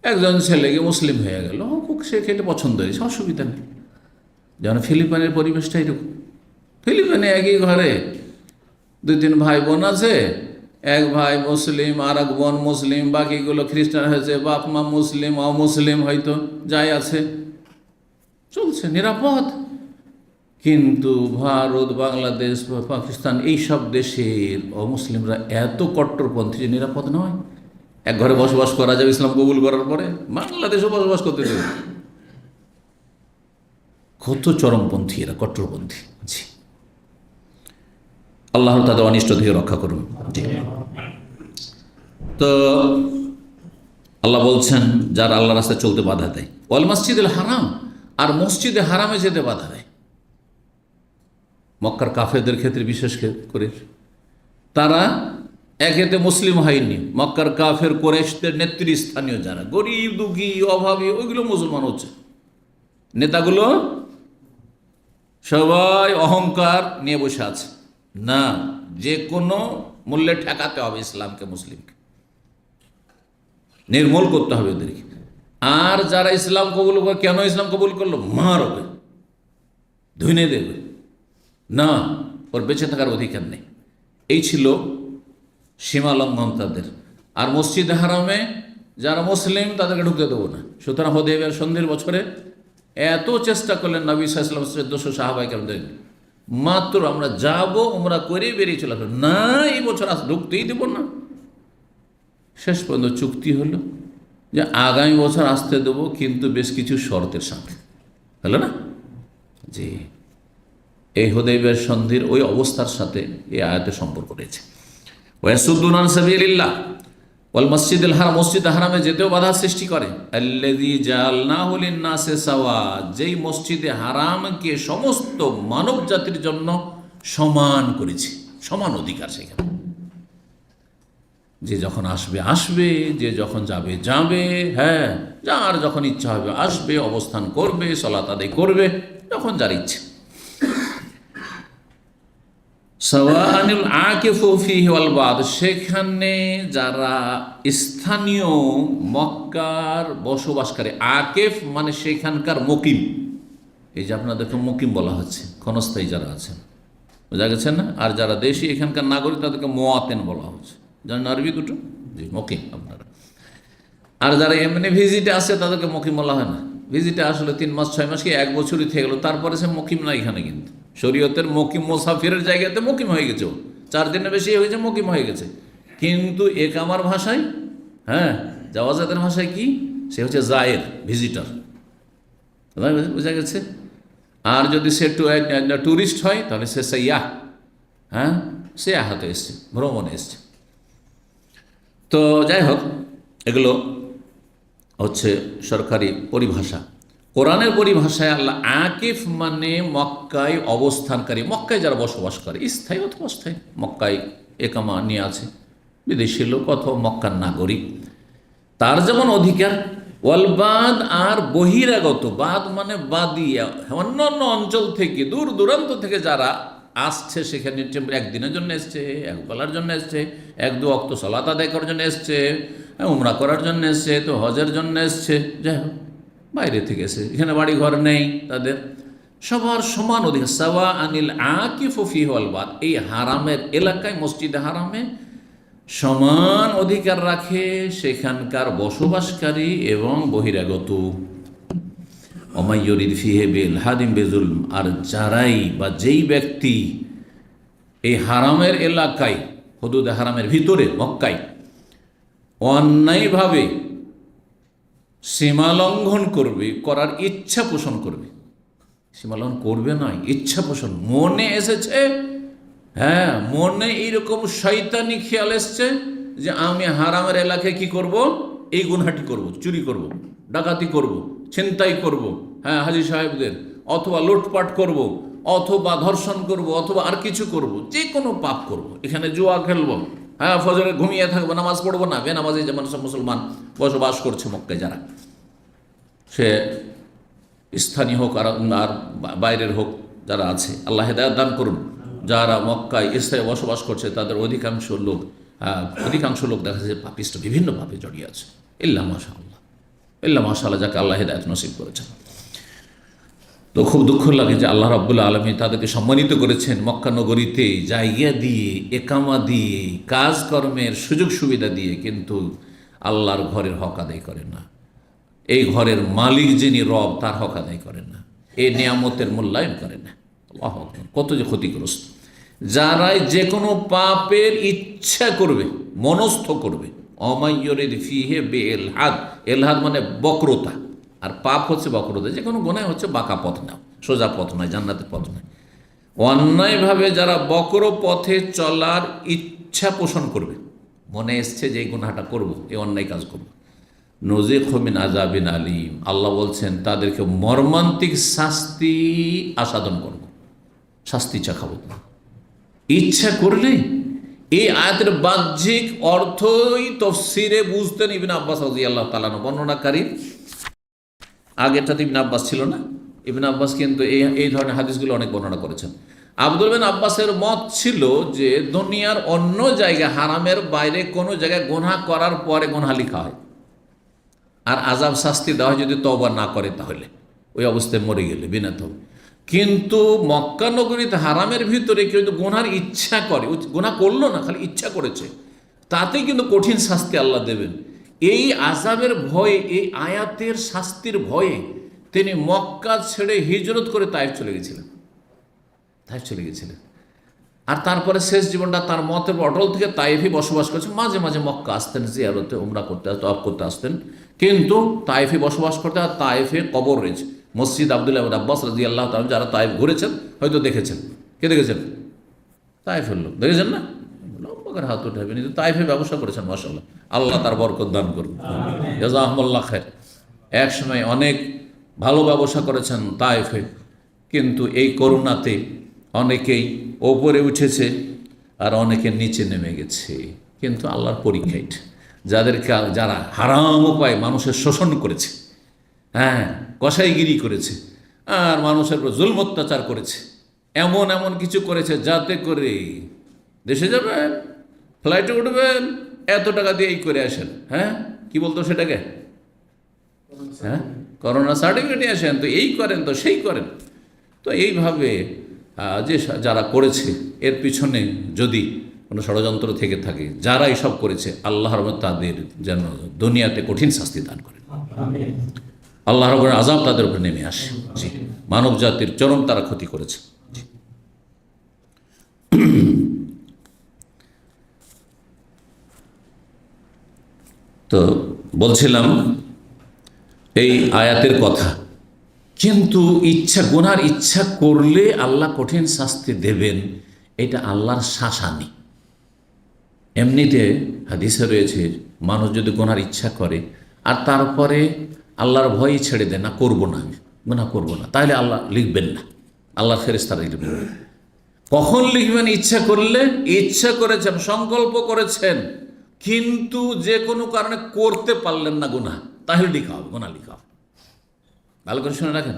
S1: একজন ছেলেকে মুসলিম হয়ে গেল, সে খেলে পছন্দ হয়েছে, অসুবিধা নেই। যেমন ফিলিপাইনের পরিবেশটা এরকম। ফিলিপাইনে একই ঘরে 2-3 ভাই বোন আছে, এক ভাই মুসলিম আর এক বোন মুসলিম, বাকিগুলো খ্রিস্টান হয়েছে, বাপ মা মুসলিম, অমুসলিম হয়তো যাই আছে, চলছে নিরাপদ। কিন্তু ভারত, বাংলাদেশ, পাকিস্তান, এইসব দেশের অমুসলিমরা এত কট্টরপন্থী যে নিরাপদ নয়। এক ঘরে বসবাস করা যাবে ইসলাম কবুল করার পরে, বাংলাদেশও বসবাস করতে দেবে। কত চরমপন্থী এরা, কট্টরপন্থী। জি, আল্লাহ তাদের অনিষ্ট থেকে রক্ষা করুন। জি, তো আল্লাহ বলছেন যারা আল্লাহ রাস্তায় চলতে বাধা দেয়, ওয়াল মসজিদুল হারাম, আর মসজিদে হারামে যেতে বাধা দেয়। মক্কার কাফেরদের ক্ষেত্রে বিশেষ করে তারা একেতে মুসলিম হয়নি, মক্কার কাফের কুরাইশদের নেতৃস্থানীয় যারা গরিব দুঃখী অভাবী, ওইগুলো মুসলমান হচ্ছে। নেতাগুলো সবাই অহংকার নিয়ে বসে আছে, না, যে কোনো মূল্যে ঠেকাতে হবে ইসলামকে, মুসলিমকে নির্মূল করতে হবে ওদেরকে। আর যারা ইসলাম কবুল করে, কেন ইসলাম কবুল করলো, মারবে, ধুনে দেবে, না, ওর বেঁচে থাকার অধিকার নেই। এই ছিল সীমালঙ্ঘন তাদের। আর মসজিদে হারামে যারা মুসলিম তাদেরকে ঢুকতে দেবো না। সুতরাং হুদায়বিয়ার সন্ধির বছরে এত চেষ্টা করলেন নবী সাল্লাল্লাহু আলাইহি ওয়াসাল্লাম 1400 সাহাবায়ে কেরামদের, মাত্র আমরা যাব উমরা করে বেরিয়ে চলে আসবো, না এই বছর ঢুকতেই দেব না। শেষ পর্যন্ত চুক্তি হলো যে আগামী বছর আসতে দেবো, কিন্তু বেশ কিছু শর্তের সাথে। হলো না? জি, এই হুদায়বিয়ার সন্ধির ওই অবস্থার সাথে এই আয়াতের সম্পর্ক রয়েছে। ওয়াসুদ্দুন আন সাবিলিল্লাহ ওয়াল মসজিদুল হারাম, মসজিদ হারামে যেতেও বাধা সৃষ্টি করে। আল্লাযী জাআলনাহু লিন-নাসি সাওয়া, যেই মসজিদে হারামকে সমস্ত মানব জাতির জন্য সমান করেছে, সমান অধিকার সেখানে। যে যখন আসবে আসবে, যে যখন যাবে যাবে, হ্যাঁ, যার যখন ইচ্ছা হবে আসবে, অবস্থান করবে, সালাত আদায় করবে, যখন যার ইচ্ছে। সাওয়াআনিল আকিফু ফীহি ওয়াল বাদ, সেখানে যারা স্থানীয় মক্কার বসবাসকারী, আকিফ মানে সেখানকার মুকিম। এই যে আপনাদেরকে মুকিম বলা হচ্ছে, ক্ষণস্থায়ী যারা আছেন, বোঝা গেছে না? আর যারা দেশি এখানকার নাগরিক তাদেরকে মুওয়াতিন বলা হচ্ছে। জানেন আরবি দুটো? জি, মুকিম আপনারা। আর যারা এমনি ভিজিটে আসে তাদেরকে মুকিম বলা হয় না। ভিজিটে আসলে 3 মাস 6 মাস কি 1 বছরই থেকে গেল, তারপরে সে মুকিম না এখানে। কিন্তু শরীয়তের মুকিম মুসাফিরের জায়গাতে মুকিম হয়ে গেছে, ও 4 দিনের বেশি হয়েছে, মুকিম হয়ে গেছে। কিন্তু একামার ভাষায়, হ্যাঁ, জাওয়াজাতের ভাষায় কি, সে হচ্ছে জায়ের, ভিজিটর। বোঝা গেছে? আর যদি সে ট্যুরিস্ট হয় তাহলে সে সাইয়াহ, হ্যাঁ, সে আহাতে এসছে, ভ্রমণে এসছে। তো যাই হোক, এগুলো হচ্ছে সরকারি পরিভাষা। কোরআনের পরিভাষায় আল্লাহ আকিফ মানে মক্কায় অবস্থানকারী, মক্কায় যারা বসবাস করে, স্থায়ী অথবা অস্থায়ী, মক্কায় একামা নিয়ে আছে, বিদেশি লোক অথবা মক্কার নাগরিক, তার যেমন অধিকার। ওয়ালবাদ, আর বহিরাগত, বাদ মানে বাদিয়া, অন্যান্য অঞ্চল থেকে, দূর দূরান্ত থেকে যারা আসছে সেখানে, একদিনের জন্য এসছে, এক বেলার জন্য এসছে, 1-2 ওয়াক্ত সালাত আদায় করার জন্য এসছে, উমরা করার জন্য এসছে, তো হজের জন্য এসছে, যাই হোক বাইরে থেকে এসে, এখানে বাড়ি ঘর নেই তাদের, সবার সমান অধিকার। সাওয়াআনিল আকিফু ফীহি ওয়াল বাদ, এই হারামের এলাকায়, মসজিদে হারামে সমান অধিকার রাখে সেখানকার বসবাসকারী এবং বহিরাগত। ওমাই ইউরিদ ফীহি বিলহাদিন বিজুলম, আর যারাই বা যেই ব্যক্তি এই হারামের এলাকায়, হুদুদে হারামের ভিতরে মক্কায় অন্যায়ভাবে সীমা লঙ্ঘন করবে, করার ইচ্ছা পোষণ করবে, সীমা লঙ্ঘন করবে নয়, ইচ্ছা পোষণ, মনে এসেছে, হ্যাঁ, মনে এইরকম শয়তানি খেয়াল এসছে যে আমি হারামের এলাকায় কি করব, এই গুনাহটি করব, চুরি করব, ডাকাতি করব, ছিনতাই করব, হ্যাঁ, হাজী সাহেবদের, অথবা লুটপাট করব, অথবা ধর্ষণ করব, অথবা আর কিছু করব, যে কোনো পাপ করব, এখানে জুয়া খেলবো, হ্যাঁ, ফজরে ঘুমিয়ে থাকবো, নামাজ পড়বো না, বেনামাজি যেমন সব মুসলমান বসবাস করছে মক্কায়, যারা, সে স্থানীয় হোক আর বাইরের হোক, যারা আছে, আল্লাহ হেদায়েত দান করুন। যারা মক্কায় স্থায়ী বসবাস করছে তাদের অধিকাংশ লোক দেখা যাচ্ছে পাপিষ্ট, বিভিন্ন পাপে জড়িয়ে আছে। ইল্লা মাশাআল্লাহ, যাকে আল্লাহ হেদায়েত নসিব করেছেন। তো খুব দুঃখ লাগে যে আল্লাহ রাব্বুল আলামিন তাদেরকে সম্মানিত করেছেন, মক্কা নগরীতে জায়গা দিয়ে, একামা দিয়ে, কাজকর্মের সুযোগ সুবিধা দিয়ে, কিন্তু আল্লাহর ঘরের হক আদায় করে না। এই ঘরের মালিক যিনি রব, তার হক আদায় করেন না, এই নিয়ামতের মূল্যায়ন করেন না। আল্লাহু আকবার, কত যে ক্ষতিগ্রস্ত। যারাই যে কোনো পাপের ইচ্ছা করবে, মনস্থ করবে, ওমাই ইউরিদ ফীহি বিলহাদ, এলহাদ মানে বক্রতা, আর পাপ হচ্ছে বক্রতা, যে কোনো গুনাহ হচ্ছে বাঁকা পথ না, সোজা পথ নয়, জান্নাতের পথ নয়। অন্যায়ভাবে যারা বক্র পথে চলার ইচ্ছা পোষণ করবে, মনে এসছে যে এই গুনাহটা করবো, এই অন্যায় কাজ করবো, নজিকহু মিন আযাবিন আলীম, আল্লাহ বলছেন তাদেরকে মর্মান্তিক শাস্তি আস্বাদন করব, শাস্তি চাখাবো। ইচ্ছা করলে, এই আয়াতের বাহ্যিক অর্থই তফসিরে বুঝতেন ইবনে আব্বাস রাদিয়াল্লাহু তাআলা আনহু, বর্ণনাকারী। আগেরটাতে ইবনে আব্বাস ছিল না, ইবনে আব্বাস কিন্তু এই ধরনের হাদিসগুলো অনেক বর্ণনা করেছেন। আব্দুল বিন আব্বাসের মত ছিল যে দুনিয়ার অন্য জায়গায়, হারামের বাইরে কোনো জায়গায় গুনাহ করার পরে গুনাহ লিখা হয়, আর আযাব শাস্তি দেওয়া হয় যদি তওবা না করে, তাহলে ওই অবস্থায় মরে গেলে বিনা তওবা। কিন্তু মক্কা নগরীতে হারামের ভিতরে কেউ যদি গুনার ইচ্ছা করে, গুনাহ করলো না, খালি ইচ্ছা করেছে, তাতে কিন্তু কঠিন শাস্তি আল্লাহ দেবেন। এই আযাবের ভয়ে, এই আয়াতের শাস্তির ভয়ে তিনি মক্কা ছেড়ে হিজরত করে তায়েফ চলে গেছিলেন। আর তারপরে শেষ জীবনটা তার মতের অটল থেকে তায়েফে বসবাস করেছেন। মাঝে মাঝে মক্কা আসতেন, জিয়ারতে উমরা করতে, তওয়াফ করতে আসতেন, কিন্তু তায়েফে বসবাস করতে। আর তায়েফে কবর রয়েছে, মসজিদ আব্দুল্লাহ ইবনে আব্বাস রাদিয়াল্লাহু তাআলা, যারা তায়েফ ঘুরেছেন হয়তো দেখেছেন। কে দেখেছেন? তায়েফের লোক দেখেছেন না? লম্বা হাত উঠাবেন। তায়েফে ব্যবসা করেছেন, মাশাআল্লাহ, আল্লাহ তার বরকত দান করুন, জাযাকুমুল্লাহ খায়র। এক সময় অনেক ভালো ব্যবসা করেছেন তায়েফে, কিন্তু এই করোনাতে অনেকেই ওপরে উঠেছে আর অনেকে নিচে নেমে গেছে। কিন্তু আল্লাহর পরীক্ষায় যারা হারাম উপায় মানুষের শোষণ করেছে, হ্যাঁ, কসাইগিরি করেছে, আর মানুষের উপর জুলম অত্যাচার করেছে, এমন এমন কিছু করেছে যাতে করে দেশে যাবেন, ফ্লাইটে উঠবেন, এত টাকা দিয়ে এই করে আসেন। হ্যাঁ, কি বলতো সেটাকে? হ্যাঁ, করোনা সার্টিফিকেটে আসেন, তো এই করেন, তো সেই করেন। তো এইভাবে যে যারা করেছে, এর পিছনে যদি কোনো ষড়যন্ত্র থেকে থাকে, যারা এইসব করেছে, আল্লাহর রহমত তাদের যেন দুনিয়াতে কঠিন শাস্তি দান করেন, আল্লাহর রহমতের আযাব তাদের উপরে নেমে আসে। জি, মানব জাতির চরম তারা ক্ষতি করেছে। তো বলছিলাম এই আয়াতের কথা। কিন্তু গুনার ইচ্ছা করলে আল্লাহ কঠিন শাস্তি দেবেন, এটা আল্লাহর শাসানি। এমনিতে হাদিসে রয়েছে, মানুষ যদি গুনার ইচ্ছা করে আর তারপরে আল্লাহর ভয়ই ছেড়ে দেয়, না করবো না, আমি গুনাহ করবো না, তাহলে আল্লাহ লিখবেন না, আল্লাহর ফেরেশতারা লিখবেন। কখন লিখবেন? ইচ্ছা করলে। ইচ্ছা করেছেন, সংকল্প করেছেন, কিন্তু যে কোনো কারণে করতে পারলেন না গুনাহ, তাহলে লিখা হবে, গুনাহ লিখা হবে। ভালো করে শুনে রাখেন।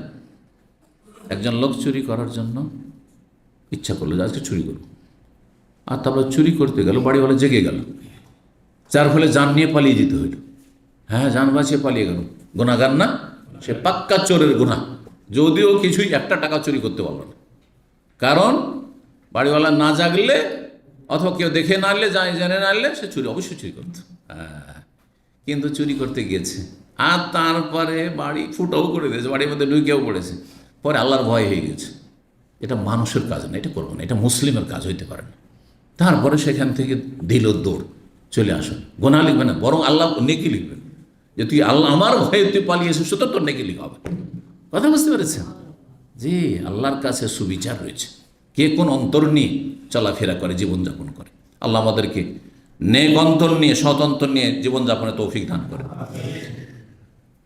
S1: একজন লোক চুরি করার জন্য ইচ্ছা করলো যে আজকে চুরি করব, আর তারপর চুরি করতে গেল, বাড়িওয়ালা জেগে গেল, যার ফলে জান নিয়ে পালিয়ে যেতে হইল। হ্যাঁ, জান বাঁচিয়ে পালিয়ে গেল, গুনাহগার না? সে পাক্কা চোরের গুনাহ, যদিও কিছুই একটা টাকা চুরি করতে পারল না। কারণ বাড়িওয়ালা না জাগলে অথবা কেউ দেখে না আনলে, জেনে না আনলে সে অবশ্যই চুরি করত। হ্যাঁ, কিন্তু চুরি করতে গিয়েছে, আর তারপরে বাড়ি ফুটাও করে দিয়েছে, বাড়ির মধ্যে ঢুকেও পড়েছে। পরে আল্লাহর ভয় হয়ে গেছে, এটা মানুষের কাজ না, এটা করবো না, এটা মুসলিমের কাজ হইতে পারে না। তারপরে সেখান থেকে দিল দৌড়, চলে আসুন, গুনাহ লিখবে না, বরং আল্লাহ নেকি লিখবেন, যে তুই আল্লাহ আমার ভয়ে তুই পালিয়ে এসে, সুতরাং তোর নেকি লিখা হবে। কথা বুঝতে পেরেছেন? জি, আল্লাহর কাছে সুবিচার রয়েছে, কে কোন অন্তর নিয়ে চলাফেরা করে, জীবনযাপন করে। আল্লাহ আমাদেরকে নেক অন্তর নিয়ে, সৎ অন্তর নিয়ে জীবনযাপনের তৌফিক দান করে।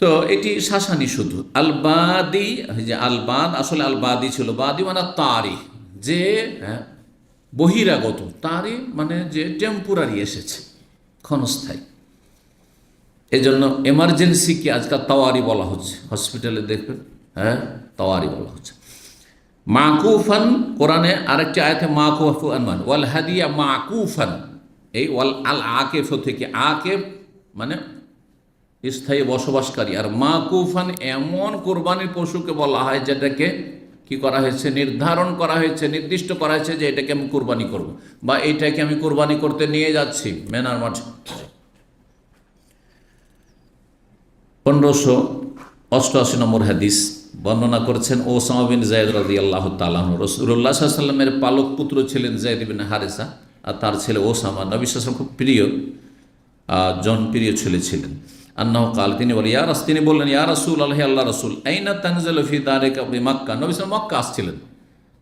S1: তো এটি শাসানি শুধু। আলবাদি, যে আলবাদ, আসলে আলবাদি ছিল, বাদি মানে তারি, যে বহিরাগত, তারি মানে যে টেম্পোরারি এসেছে, ক্ষণস্থায়ী। এই জন্য এমার্জেন্সিকে আজকাল তাওয়ারি বলা হচ্ছে, হসপিটালে দেখবেন, হ্যাঁ, তাওয়ারি বলা হচ্ছে। মাকুফান, কোরআনে আরেকটি আয়াতে মাকুফান মানে ওয়াল হাদিয়া মাকুফান, এই ওয়াল আল আকেফ থেকে, আকেফ মানে স্থায়ী বসবাসকারী, আর মাকুফান এমন কোরবানির পশুকে বলা হয় যেটাকে কি করা হয়েছে, নির্ধারণ করা হয়েছে, নির্দিষ্ট করা হয়েছে যে এটাকে আমি কোরবানি করব, বা এটাকে আমি কোরবানি করতে নিয়ে যাচ্ছি মেনার মাঠে। 1588 নম্বর হাদিস বর্ণনা করেছেন ওসামা বিন যায়েদ রাদিয়াল্লাহু তাআলা আনহু। রাসূলুল্লাহ সাল্লাল্লাহু আলাইহি ওয়াসাল্লামের পালক পুত্র ছিলেন যায়েদ বিন হারেসা, আর তার ছেলে ওসামা নবী সাল্লাল্লাহু আলাইহি ওয়াসাল্লাম খুব প্রিয়, জনপ্রিয় ছেলে ছিলেন। আন্নাহু কাল, তিনি বলেন, তিনি বললেন, ইয়া রাসূলুল্লাহ, আল্লাহ রাসূল, আইনা তানজালু ফি দারিকা ফি মক্কা। নবী সাল্লাল্লাহু মক্কা আসছিলেন।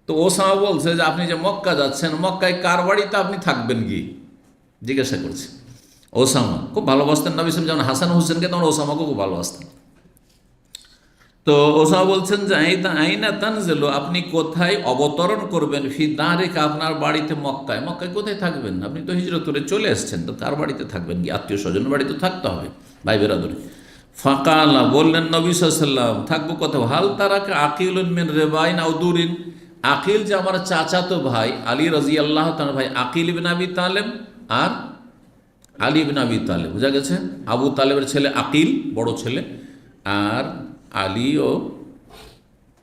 S1: তো ওসামা বলছে যে আপনি যে মক্কা যাচ্ছেন, মক্কায় কার বাড়িতে আপনি থাকবেন কি জিজ্ঞাসা করছে। ওসামা খুব ভালোবাসতেন নবী সাল্লাল্লাহু, যেমন হাসান হোসেনকে তেমন ওসামাকে খুব ভালোবাসতেন। তো ওসামা বলছেন যে আইনা তানজালু, আপনি কোথায় অবতরণ করবেন, ফি দারিকা, আপনার বাড়িতে মক্কায়। মক্কায় কোথায় থাকবেন? আপনি তো হিজরত করে চলে এসেছেন, তো কার বাড়িতে থাকবেন কি? আত্মীয় স্বজনের বাড়িতে থাকতে হবে, ভাই বেরাদরি। ফাকালা, বললেন নবী সাল্লাল্লাহু আলাইহি ওয়াসাল্লাম, থাকবো কোথাও? হাল তারাকা আকিলুন মিন রিবাইন আও দুরিন, আকিল যে আমার চাচাতো ভাই, আলী রাদিয়াল্লাহু তাআলা ভাই আকিল ইবনে আবি তালেব, আর আলী ইবনে আবি তালেব, বুঝা গেছে? আবু তালেবের ছেলে আকিল বড় ছেলে, আর আলী ও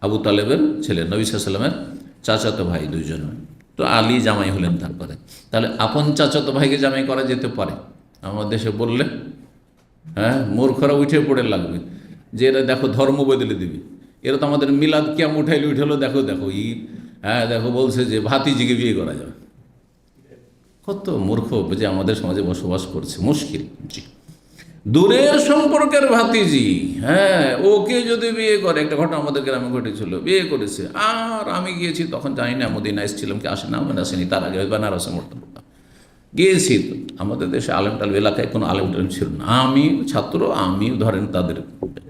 S1: আবু তালেবের ছেলে, নবী সাল্লাল্লাহু আলাইহি ওয়াসাল্লামের চাচাতো ভাই দুইজন। তো আলী জামাই হলেন তারপরে। তাহলে আপন চাচাতো ভাইকে জামাই করা যেতে পারে। আমার দেশে বললে হ্যাঁ মূর্খরা উঠে পড়ে লাগবে যে এরা দেখো ধর্ম বদলে দিবে, এরা তো আমাদের মিলাদ কিয়াম উঠাইলে উঠেলো, দেখো দেখো হ্যাঁ দেখো বলছে যে ভাতিজিকে বিয়ে করা যাবে। কত মূর্খ যে আমাদের সমাজে বসবাস করছে, মুশকিল। জি, দূরের সম্পর্কের ভাতিজি, হ্যাঁ ওকে যদি বিয়ে করে, একটা ঘটনা আমাদের গ্রামে ঘটেছিল, বিয়ে করেছে আর আমি গিয়েছি, তখন জানি না মদিনা এসেছিলাম কি আসে না, আমি আসেনি, তার আগে বেনারসে মরতে পড়তাম, গিয়েছি। তো আমাদের দেশে আলেম টালেম এলাকায় কোনো আলেম টালেম ছিল না, আমি ছাত্র, আমি ধরেন তাদের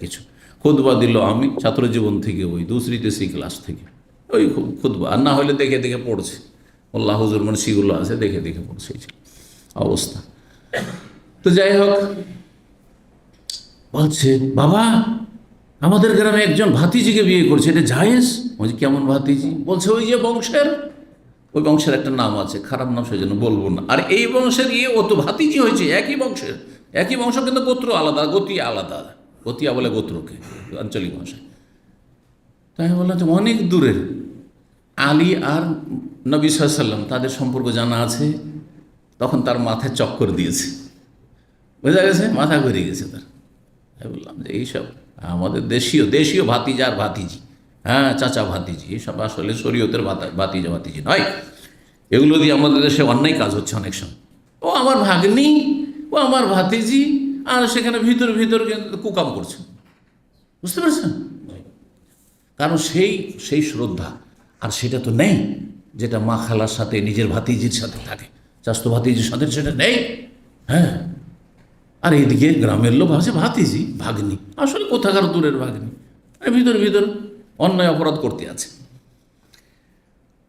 S1: কিছু খুতবা দিল, আমি ছাত্র জীবন থেকে ওই দুসরি তেসরি ক্লাস থেকে ওই খুতবা, আর না হলে দেখে দেখে পড়ছে, আল্লাহ হুজুর মানে সেগুলো আছে, দেখে দেখে পড়ছে এই অবস্থা। তো যাই হোক, বলছে বাবা আমাদের গ্রামে একজন ভাতিজিকে বিয়ে করছে, এটা জায়েজ? বলছে কেমন ভাতিজি? বলছে ওই যে বংশের, ওই বংশের একটা নাম আছে, খারাপ নাম সেই জন্য বলবো না, আর এই বংশের ও তো ভাতিজি হয়েছে, একই বংশের, একই বংশ কিন্তু গোত্র আলাদা, গতিয়া আলাদা, গতিয়া বলে গোত্রকে আঞ্চলিক ভাষায়। তাই বললাম যে অনেক দূরের। আলী আর নবী সাল্লাল্লাহু আলাইহি ওয়াসাল্লাম তাদের সম্পর্ক জানা আছে, তখন তার মাথায় চক্কর দিয়েছে, বোঝা গেছে, মাথা ঘুরে গেছে তার। আমি বললাম যে এইসব আমাদের দেশীয় ভাতিজা আর ভাতিজি, হ্যাঁ চাচা ভাতিজি, এইসব আসলে শরীয়তের ভাতিজা ভাতিজি নয়, এগুলো দিয়ে আমাদের দেশে অন্যায় কাজ হচ্ছে অনেক সময়। ও আমার ভাগ্নি, ও আমার ভাতিজি, আর সেখানে ভিতর ভিতর কুকাম করছে, বুঝতে পারছেন? কারণ সেই শ্রদ্ধা আর সেটা তো নেই, যেটা মা খালার সাথে নিজের ভাতিজির সাথে থাকে, চাস্তো ভাতিজির সাথে সেটা নেই। হ্যাঁ, আর এইদিকে গ্রামের লোক ভাবছে ভাতিজি ভাগ্নি, আসলে কোথাকার দূরের ভাগ্নি, ভিতর ভিতর অন্যায় অপরাধ করতে আছে।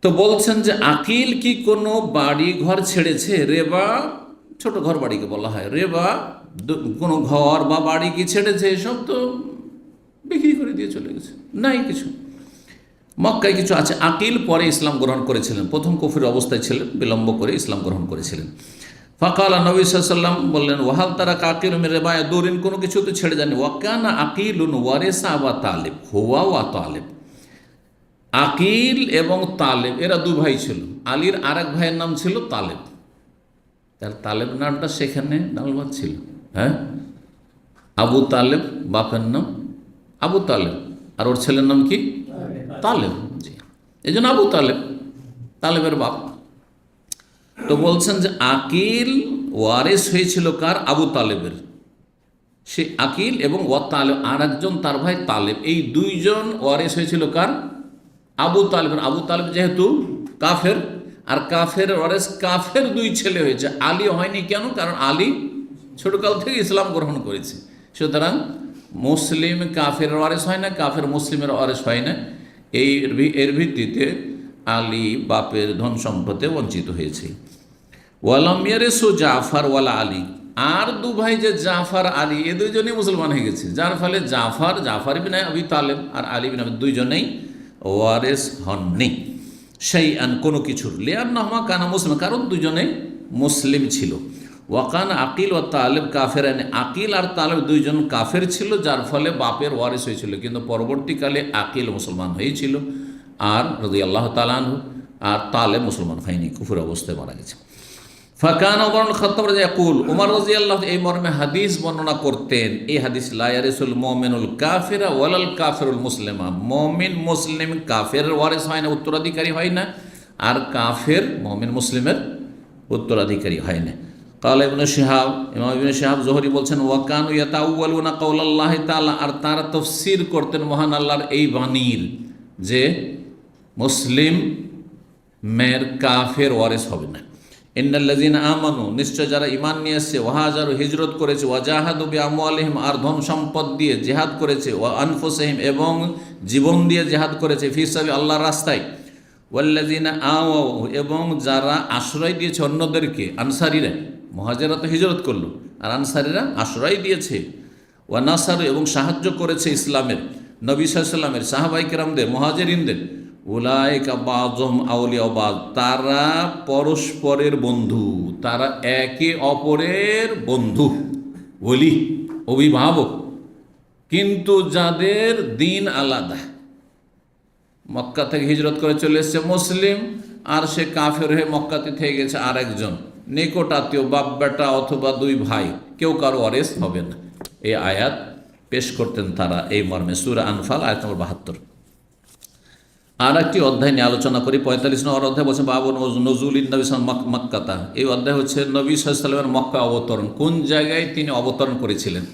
S1: তো বলছেন যে আকিল কি কোনো বাড়ি ঘর ছেড়েছে? রেবা, ছোট ঘর বাড়িকে বলা হয় রেবা, কোনো ঘর বা বাড়ি কি ছেড়েছে? এসব তো বিক্রি করে দিয়ে চলে গেছে, নাই কিছু। মক্কায় কিছু আছে। আকিল পরে ইসলাম গ্রহণ করেছিলেন, প্রথম কুফরির অবস্থায় ছিলেন, বিলম্ব করে ইসলাম গ্রহণ করেছিলেন। ফাকালা নবী সাল্লাল্লাহু আলাইহি ওয়াসাল্লাম বললেন, ওয়াহাল তারা আকিল মির রেবায়া দুরিন, কোনো কিছু তো ছেড়ে যায়নি। ওয়াকানা আকিলুন ওয়ারিসা ওয়া তালেব, হুয়া ওয়া তালেব। আকিল এবং তালেব এরা দুই ভাই ছিল। আলীর আরেক ভাইয়ের নাম ছিল তালেব, তার তালেব নামটা সেখানে ডালবাদ ছিল। হ্যাঁ, আবু তালেব বাপের নাম আবু তালেব, আর ওর ছেলের নাম কি? তালেব। জি, এই জন্য আবু তালেব, তালেবের বাপ। তো বলছেন যে আকিল ওয়ারিস হয়েছিল কার? আবু তালেবের। সে আকিল এবং ওয়া তালেব আর একজন তার ভাই তালেব, এই দুইজন ওয়ারিস হয়েছিল কার? আবু তালেবের। আবু তালেব যেহেতু কাফের, আর কাফের ওয়ারিস কাফের দুই ছেলে হয়েছে, আলী হয়নি। কেন? কারণ আলী ছোটকাল থেকে ইসলাম গ্রহণ করেছে, সুতরাং মুসলিম কাফের ওয়ারিস হয় না, কাফের মুসলিমের ওয়ারিস হয় না। এর ভিত্তিতে আলী বাপের ধন সম্পদে বঞ্চিত হয়েছে। ওয়ালাম ইয়ারিসু জাফর ওয়ালা আলী, আর দু ভাই যে জাফর আলী, এ দুইজনেই মুসলমান হয়ে গেছে, যার ফলে জাফর ইবনে আবি তালেব আর আলী ইবনে আবি দুইজনেই ওয়ারিস হননি শাইআন, কোনো কিছুর। লিআন্নাহুমা কানা মুসলিম, কারণ দুজনেই মুসলিম ছিল। ওয়াকান আকিল ও তালেব কাফের, আকিল আর তালেব দুইজন কাফের ছিল, যার ফলে বাপের ওয়ারিস হয়েছিল। কিন্তু পরবর্তীকালে আকিল মুসলমান হয়েছিল, আর রাদিয়াল্লাহু তাআলা আনহু, আর তালেব মুসলমান হয়নি, কুফর অবস্থায় মারা গেছে। ফাকান ওমর খাত্তাব ইয়াকুল, ওমর রাদিয়াল্লাহু এই মর্মে হাদিস বর্ণনা করতেন। এই হাদিস, লা ইয়ারিসুল মুমিনুল কাফিরা ওয়ালাল কাফিরুল মুসলিমা, মুমিন মুসলিম কাফের ওয়ারিস হয় না, উত্তরাধিকারী হয় না, আর কাফের মুমিন মুসলিমের উত্তরাধিকারী হয় না। কাল ইবনে শিহাব, ইমাম ইবনে শিহাব জোহরি বলছেন, ওয়াকানু ইয়াতাআওয়ালুনা কাওলাল্লাহি তাআলা, আর তারা তাফসীর করতেন মহান আল্লাহর এই বাণীর, যে মুসলিম মেয়ের কাফের ওয়ারিস হবে না। ইন্নাল্লাযীনা আমানু, নিশ্চয় যারা ঈমান নিয়ে এসেছে, ওয়াহাজারু হিজরত করেছে, ওয়াজাহাদু বিআমওয়ালিহিম, আর ধন সম্পদ দিয়ে জিহাদ করেছে, ওয়া আনফুসিহিম, এবং জীবন দিয়ে জিহাদ করেছে, ফি সাবিল আল্লাহর রাস্তায়, ওয়াল্লাযীনা আওয়াউ, এবং যারা আশ্রয় দিয়েছে অন্যদেরকে, আনসারীরা, মুহাজিররা তো হিজরত করলো, আর আনসারীরা আশ্রয় দিয়েছে, ওয়া নাসারু, এবং সাহায্য করেছে ইসলামের, নবী সাল্লাল্লাহু আলাইহি ওয়াসাল্লামের, সাহাবায়ে কেরামদের, মুহাজিরিনদের, উলাইকা বাযুহুম আউলিয়া বায, তারা পরস্পরের বন্ধু, তারা একে অপরের বন্ধু, ওলি, অভিভাবক। কিন্তু যাদের দিন আলাদা, মক্কা থেকে হিজরত করে চলে এসছে মুসলিম, আর সে কাফের হয়ে মক্কাতে থেকে গেছে আরেকজন নিকট আত্মীয়, বাপ বেটা অথবা দুই ভাই, কেউ কারো ওয়ারিস হবে না। এই আয়াত পেশ করতেন তারা এই মর্মে, সূরা আনফাল আয়াত নম্বর 72। আর একটি অধ্যায় নিয়ে আলোচনা করি, 45 নম্বর অধ্যায় বলছে বাবু নজুল নবী মক্কাতা। এই অধ্যায় হচ্ছে নবী সাল্লাল্লাহু আলাইহি ওয়াসাল্লামের মক্কা অবতরণ, কোন জায়গায় তিনি অবতরণ করেছিলেন।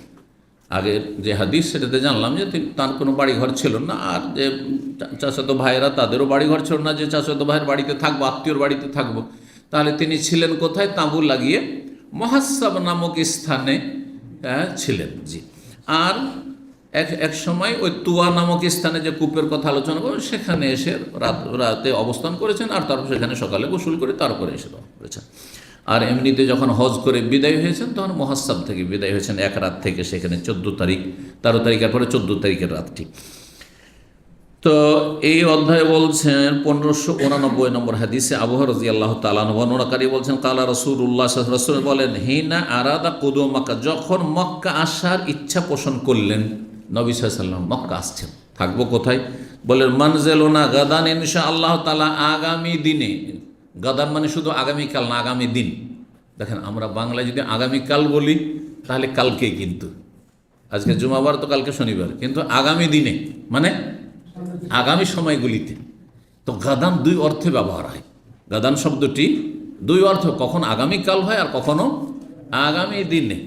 S1: আগের যে হাদিস সেটাতে জানলাম যে তার কোনো বাড়িঘর ছিল না, আর যে চাচাতো ভাইয়েরা তাদেরও বাড়িঘর ছিল না, যে চাচাতো ভাইয়ের বাড়িতে থাকবো, আত্মীয়র বাড়িতে থাকবো। তাহলে তিনি ছিলেন কোথায়? তাঁবু লাগিয়ে মুহাসসাব নামক স্থানে ছিলেন। জি। আর এক সময় ওই তুয়া নামক স্থানে, যে কূপের কথা আলোচনা করবো, সেখানে এসে রাতে অবস্থান করেছেন, আর তারপর সেখানে সকালে গোসল করে তারপরে এসে করেছেন। আর এমনিতে যখন হজ করে বিদায় হয়েছেন তখন মুহাসসাব থেকে বিদায় হয়েছেন, এক রাত থেকে, সেখানে 14 তারিখ, 13 তারিখের পরে 14 তারিখের রাতটি। তো এই অধ্যায়ে বলছেন 1589 নম্বর হাদিসে আবু হুরায়রা রাদিয়াল্লাহু তাআলা আনহু বর্ণনাকারী বলছেন, কালা রাসূলুল্লাহ সাল্লাল্লাহু আলাইহি ওয়াসাল্লাম বলেন, হিনা আরাদা কুদুম মক্কা, যখন মক্কা আসার ইচ্ছা পোষণ করলেন, নবী সাল্লাল্লাহু আলাইহি ওয়াসাল্লাম মক্কা আসছেন, থাকবো কোথায়? বলেন মানজিলুনা গাদান ইনশাআল্লাহ তাআলা, আগামী দিনে। গাদান মানে শুধু আগামীকাল না, আগামী দিন। দেখেন আমরা বাংলায় যদি আগামীকাল বলি তাহলে কালকে, কিন্তু আজকে জুমাবার তো কালকে শনিবার, কিন্তু আগামী দিনে মানে আগামী সময়গুলিতে। তো গাদান দুই অর্থে ব্যবহার হয়। গাদান শব্দটি দুই অর্থ, কখন আগামীকাল হয় আর কখনো আগামী দিনে।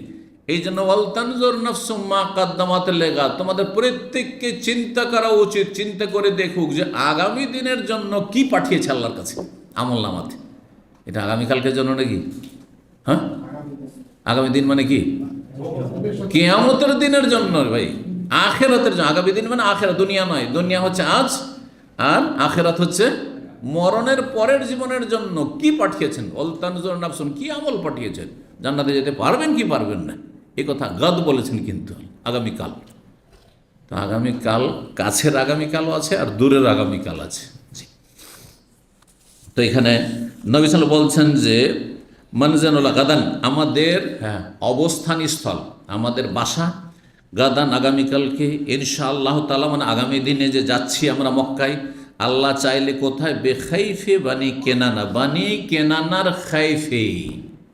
S1: এই জন্য ওয়াল তানজুর নাফসুম মা কাদ্দামাত লিগাদ, তোমাদের প্রত্যেককে চিন্তা করা উচিত, চিন্তা করে দেখুক যে আগামী দিনের জন্য কি পাঠিয়েছে আল্লাহর কাছে আমলনামাতে। এটা আগামীকালকের জন্য নাকি? হ্যাঁ, আগামী দিন মানে কি? কিয়ামতের দিনের জন্য ভাই, আখিরাতের জন্য। আগামী দিন মানে আখিরাত, দুনিয়া নয়। দুনিয়া হচ্ছে আজ, আর আখিরাত হচ্ছে মরণের পরের জীবনের জন্য কি পাঠিয়েছেন। ওয়াল তানজুর নাফসুন, কি আমল পাঠিয়েছেন, জান্নাতে যেতে পারবেন কি পারবেন না, এই কথা গাদ বলেছেন। কিন্তু আগামীকাল, তো আগামীকাল কাছের আগামীকালও আছে আর দূরের আগামীকাল আছে। তো এখানে নবী সাল্লাল্লাহু আলাইহি ওয়াসাল্লাম বলছেন যে মানজানুল গাদান, আমাদের অবস্থান স্থল, আমাদের বাসা, গাদান আগামীকালকে, ইনশাআল্লাহ তাআলা মানে আগামী দিনে যে যাচ্ছি আমরা মক্কায়, আল্লাহ চাইলে কোথায়? বেখাইফে বানি কেনানা, বানি কেনানার খাইফে,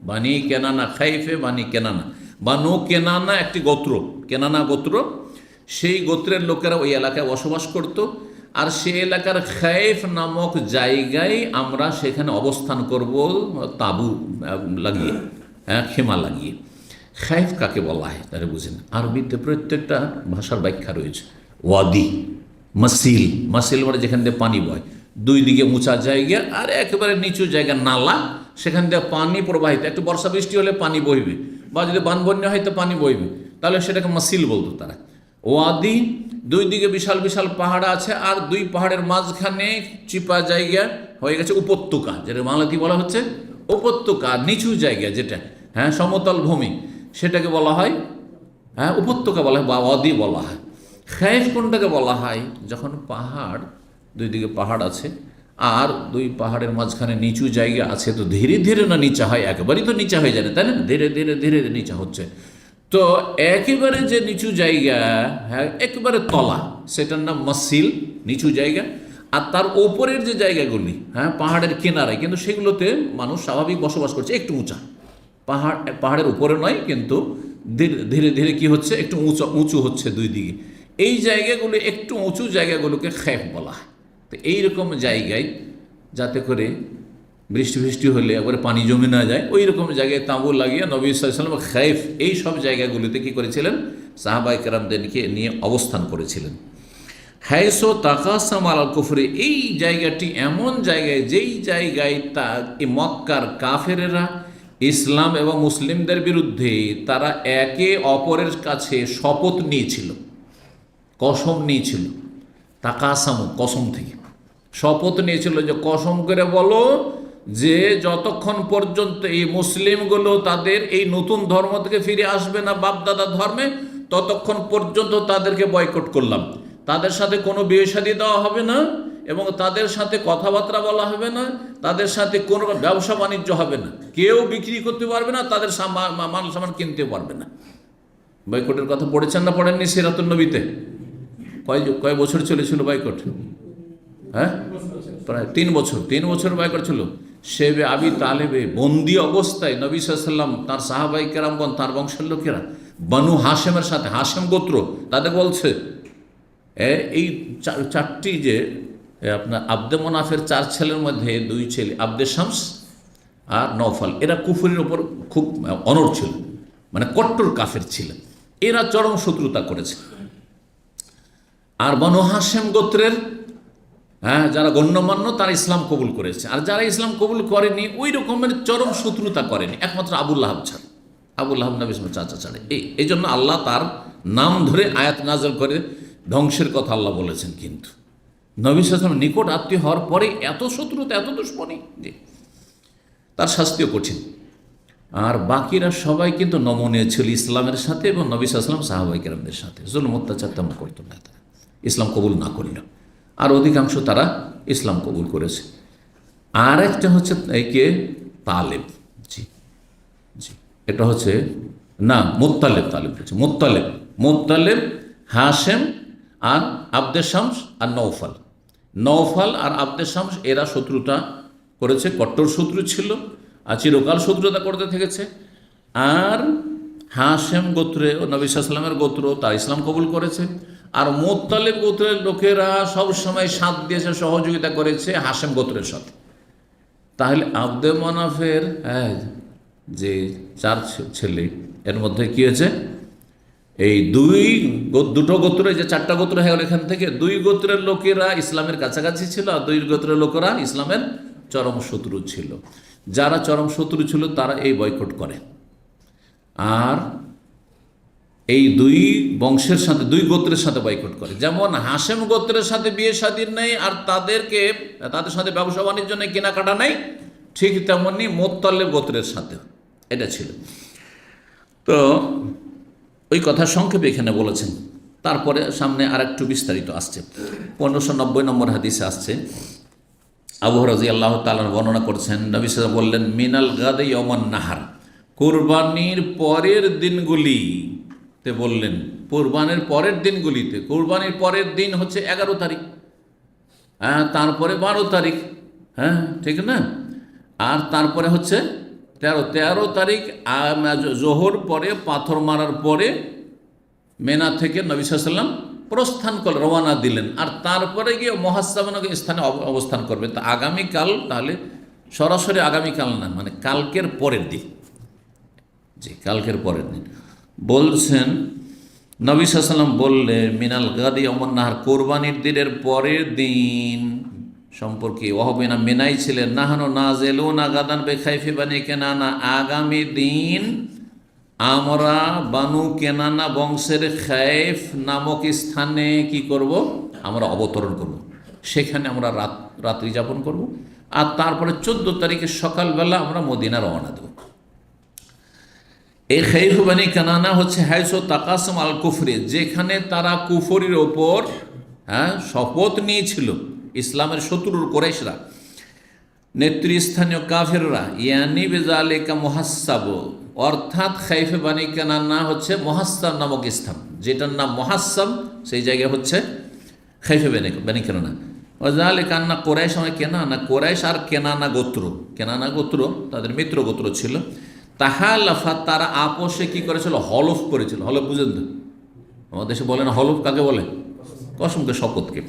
S1: বানি কেনানা খাইফে, বানি কেনানা, বানু কেনানা একটি গোত্র, কেনানা গোত্র, সেই গোত্রের লোকেরা ওই এলাকায় বসবাস করত। আর সে এলাকার খাইফ নামক জায়গায় আমরা সেখানে অবস্থান করব, তাঁবু লাগিয়ে, খেমা লাগিয়ে। খাইফ কাকে বলা হয় তারা বুঝেন। আরবিতে প্রত্যেকটা ভাষার ব্যাখ্যা রয়েছে। ওয়াদি, মাসিল, মাসিল মানে যেখান দিয়ে পানি বয়, দুই দিকে উঁচা জায়গা আর একেবারে নিচু জায়গা, নালা, সেখান দিয়ে পানি প্রবাহিত। একটু বর্ষা বৃষ্টি হলে পানি বইবে, বা যদি বানবন্যা হয় তো পানি বইবে, তাহলে সেটাকে মাসিল বলতো তারা। ওয়াদি, দুই দিকে বিশাল বিশাল পাহাড় আছে, আর দুই পাহাড়ের মাঝখানে চিপা জায়গা হয়ে গেছে উপত্যকা, যেটা বাংলাতে বলা হচ্ছে উপত্যকা। নিচু জায়গা যেটা সমতল ভূমি, সেটাকে বলা হয় উপত্যকা বলা হয় বা ওয়াদি বলা হয়। খাইফ কোনটাকে বলা হয়? যখন পাহাড়, দুই দিকে পাহাড় আছে আর দুই পাহাড়ের মাঝখানে নিচু জায়গা আছে, তো ধীরে ধীরে না নিচা হয়, একেবারেই তো নিচা হয়ে যায় না, তাই না? ধীরে ধীরে ধীরে নিচা হচ্ছে। তো একেবারে যে নিচু জায়গা, একেবারে তলা, সেটার নাম মাসিল, নিচু জায়গা। আর তার ওপরের যে জায়গাগুলি পাহাড়ের কিনারায়, কিন্তু সেগুলোতে মানুষ স্বাভাবিক বসবাস করছে, একটু উঁচা, পাহাড়ের উপরে নয়, কিন্তু ধীরে ধীরে কি হচ্ছে, একটু উঁচু হচ্ছে দুই দিকে। এই জায়গাগুলো, একটু উঁচু জায়গাগুলোকে খাইফ বলা হয়। তো এইরকম জায়গায়, যাতে করে বৃষ্টি হলে একবারে পানি জমে না যায়, ওই রকম জায়গায় তাঁবু লাগিয়ে নবী সাল্লাল্লাহু আলাইহি ওয়াসাল্লাম খাইফ, এই সব জায়গাগুলিতে কী করেছিলেন? সাহাবায়ে কেরামদেরকে নিয়ে অবস্থান করেছিলেন। হাইসো তাকাসাম আল কুফরি, এই জায়গাটি এমন জায়গায়, যেই জায়গায় মক্কার কাফেরেরা ইসলাম এবং মুসলিমদের বিরুদ্ধে তারা একে অপরের কাছে শপথ নিয়েছিল, কসম নিয়েছিল। তাকাসামু, কসম থেকে শপথ নিয়েছিল যে কসম করে বলো যে যতক্ষণ পর্যন্ত এই মুসলিমগুলো তাদের এই নতুন ধর্ম থেকে ফিরে আসবে না বাপদাদা ধর্মে, ততক্ষণ পর্যন্ত তাদেরকে বয়কট করলাম। তাদের সাথে কোনো বিয়ে শাদী দেওয়া হবে না, এবং তাদের সাথে কথাবার্তা বলা হবে না, তাদের সাথে কোনো ব্যবসা বাণিজ্য হবে না, কেউ বিক্রি করতে পারবে না, তাদের মাল সামান কিনতে পারবে না। বয়কটের কথা পড়েছেন না পড়েননি সিরাতুন নবীতে? কয় বছর চলেছিল বয়কট? হ্যাঁ, প্রায় 3 বছর 3 বছর বয়স ছিল। শেবে আবি তালেবে বন্দি অবস্থায় নবী সাল্লাল্লাহু আলাইহি ওয়াসাল্লাম, তার সাহাবাই কেরামগণ, তার বংশের লোকেরা বানু হাশেমের সাথে, হাশেম গোত্র তাদের বলছে, এই চারটি যে আপনার আব্দে মোনাফের 4 ছেলের মধ্যে 2 ছেলে আব্দে শামস আর নওফাল, এরা কুফরের ওপর খুব অনড় ছিল, মানে কট্টর কাফের ছিল, এরা চরম শত্রুতা করেছে। আর বানু হাশেম গোত্রের যারা গণ্যমান্য তারা ইসলাম কবুল করেছে, আর যারা ইসলাম কবুল করেনি ওই রকমের চরম শত্রুতা করেনি, একমাত্র আবুল লাহাব ছাড়া, আবুল লাহাব নবী ইসলামের চাচা ছাড়ে। এই জন্য আল্লাহ তার নাম ধরে আয়াত নাযিল করে ধ্বংসের কথা আল্লাহ বলেছেন। কিন্তু নবী সাল্লাল্লাহু আলাইহি ওয়াসাল্লাম নিকট আত্মীয় হওয়ার পরে এত শত্রুতা, এত দুশ্মনী, যে তার শাস্তিও কঠিন। আর বাকিরা সবাই কিন্তু নমনীয় ছিল ইসলামের সাথে এবং নবী সাল্লাল্লাহু আলাইহি ওয়াসাল্লাম সাহাবায়ে কেরামদের সাথে, জুলুম অত্যাচার তেমন করত না তারা, ইসলাম কবুল না করল। আর অধিকাংশ তারা ইসলাম কবুল করেছে। আর একটা হচ্ছে একে তালেব, জি জি, এটা হচ্ছে না মোত্তালেব, তালেব হচ্ছে মোত্তালেব, মোত্তালেব, হাশেম আর আব্দে শামস আর নওফাল। নওফাল আর আব্দে শামস এরা শত্রুতা করেছে, কট্টর শত্রু ছিল আর চিরকাল শত্রুতা করতে থেকেছে। আর হাশেম গোত্রে ও নবী সাল্লাল্লাহু আলাইহি ওয়াসাল্লামের গোত্র, তার ইসলাম কবুল করেছে। আর মোত্তালেব গোত্রের লোকেরা সবসময় সাথ দিয়েছে, সহযোগিতা করেছে হাশেম গোত্রের সাথে। তাহলে আব্দে মনাফের যে 4 ছেলে, এর মধ্যে কি হয়েছে, এই দুটো গোত্রে, যে 4টা গোত্র হয়ে গেল, এখান থেকে 2 গোত্রের লোকেরা ইসলামের কাছাকাছি ছিল, আর 2 গোত্রের লোকেরা ইসলামের চরম শত্রু ছিল। যারা চরম শত্রু ছিল তারা এই বয়কট করে। আর এই 2 বংশের সাথে, 2 গোত্রের সাথে বয়কট করে। যেমন হাশেম গোত্রের সাথে বিয়ে শাদীর নেই, আর তাদের সাথে ব্যবসা বাণিজ্য নেই, কেনাকাটা নেই, ঠিক তেমনি মোত্তালেব গোত্রের সাথে এটা ছিল। তো ওই কথা সংক্ষেপে এখানে বলেছেন। তারপরে সামনে আর একটু বিস্তারিত আসছে। 1590 নম্বর হাদিসে আসছে, আবু হুরায়রা রাদিয়াল্লাহু তাআলা বর্ণনা করছেন, নবী সাল্লাল্লাহু আলাইহি ওয়াসাল্লাম বললেন, মিনাল গাদি ইয়াওমান নাহার, কুরবানির পরের দিনগুলিতে, বললেন কুরবানির পরের দিনগুলিতে। কুরবানির পরের দিন হচ্ছে 11 তারিখ, তারপরে 12 তারিখ, ঠিক না, আর তারপরে হচ্ছে 13 তারিখ জোহর পরে, পাথর মারার পরে মেনা থেকে নবী সাল্লাল্লাহু আলাইহি ওয়াসাল্লাম প্রস্থান করে রওনা দিলেন। আর তারপরে গিয়ে মুহাসসাবা নামক স্থানে অবস্থান করবে। তা আগামীকাল, তাহলে সরাসরি আগামীকাল না, মানে কালকের পরের দিন, জি কালকের পরের দিন। বলছেন নবী সাল্লাল্লাহু আলাইহি ওয়াসাল্লাম বললেন, মিনাল গাদি ইয়াওমান নাহার, কোরবানির দিনের পরের দিন সম্পর্কে, ওয়াহবিনা মেনাই ছিলেন, নাহানো নাজেলুনা গাদান বেখাইফি বানি কেনানা, আগামী দিন আমরা বানু কেনানা বংশের খাইফ নামক স্থানে কি করব, আমরা অবতরণ করব, সেখানে আমরা রাত্রি যাপন করব। আর তারপরে 14 তারিখে সকালবেলা আমরা মদিনা রওনা দেব। এই খাইফ বানি কেনানা হচ্ছে হাইসো তাকাসম আল কুফরি, যেখানে তারা কুফরির ওপর শপথ নিয়েছিল, ইসলামের শত্রুর কুরাইশরা, নেতৃস্থানীয় কাফেররা, ইয়ানি বেজালিকা মুহাসসাব, অর্থাৎ খাইফে বানি কেনানা হচ্ছে মুহাসসাব নামক স্থান, যেটার নাম মুহাসসাব, সেই জায়গায় হচ্ছে খাইফে বানি কেনানা। ওয়াজালিকা আন্না কুরাইশ, মানে কেনানা, কুরাইশ আর কেনানা গোত্র তাদের মিত্র গোত্র ছিল। তাহালাফা, তারা আপোষে কি করেছিল, হলফ করেছিল। হলফ বুঝেন তো, আমাদের দেশে বলে না হলফ, কাকে বলে, কসমকে, শপথকে।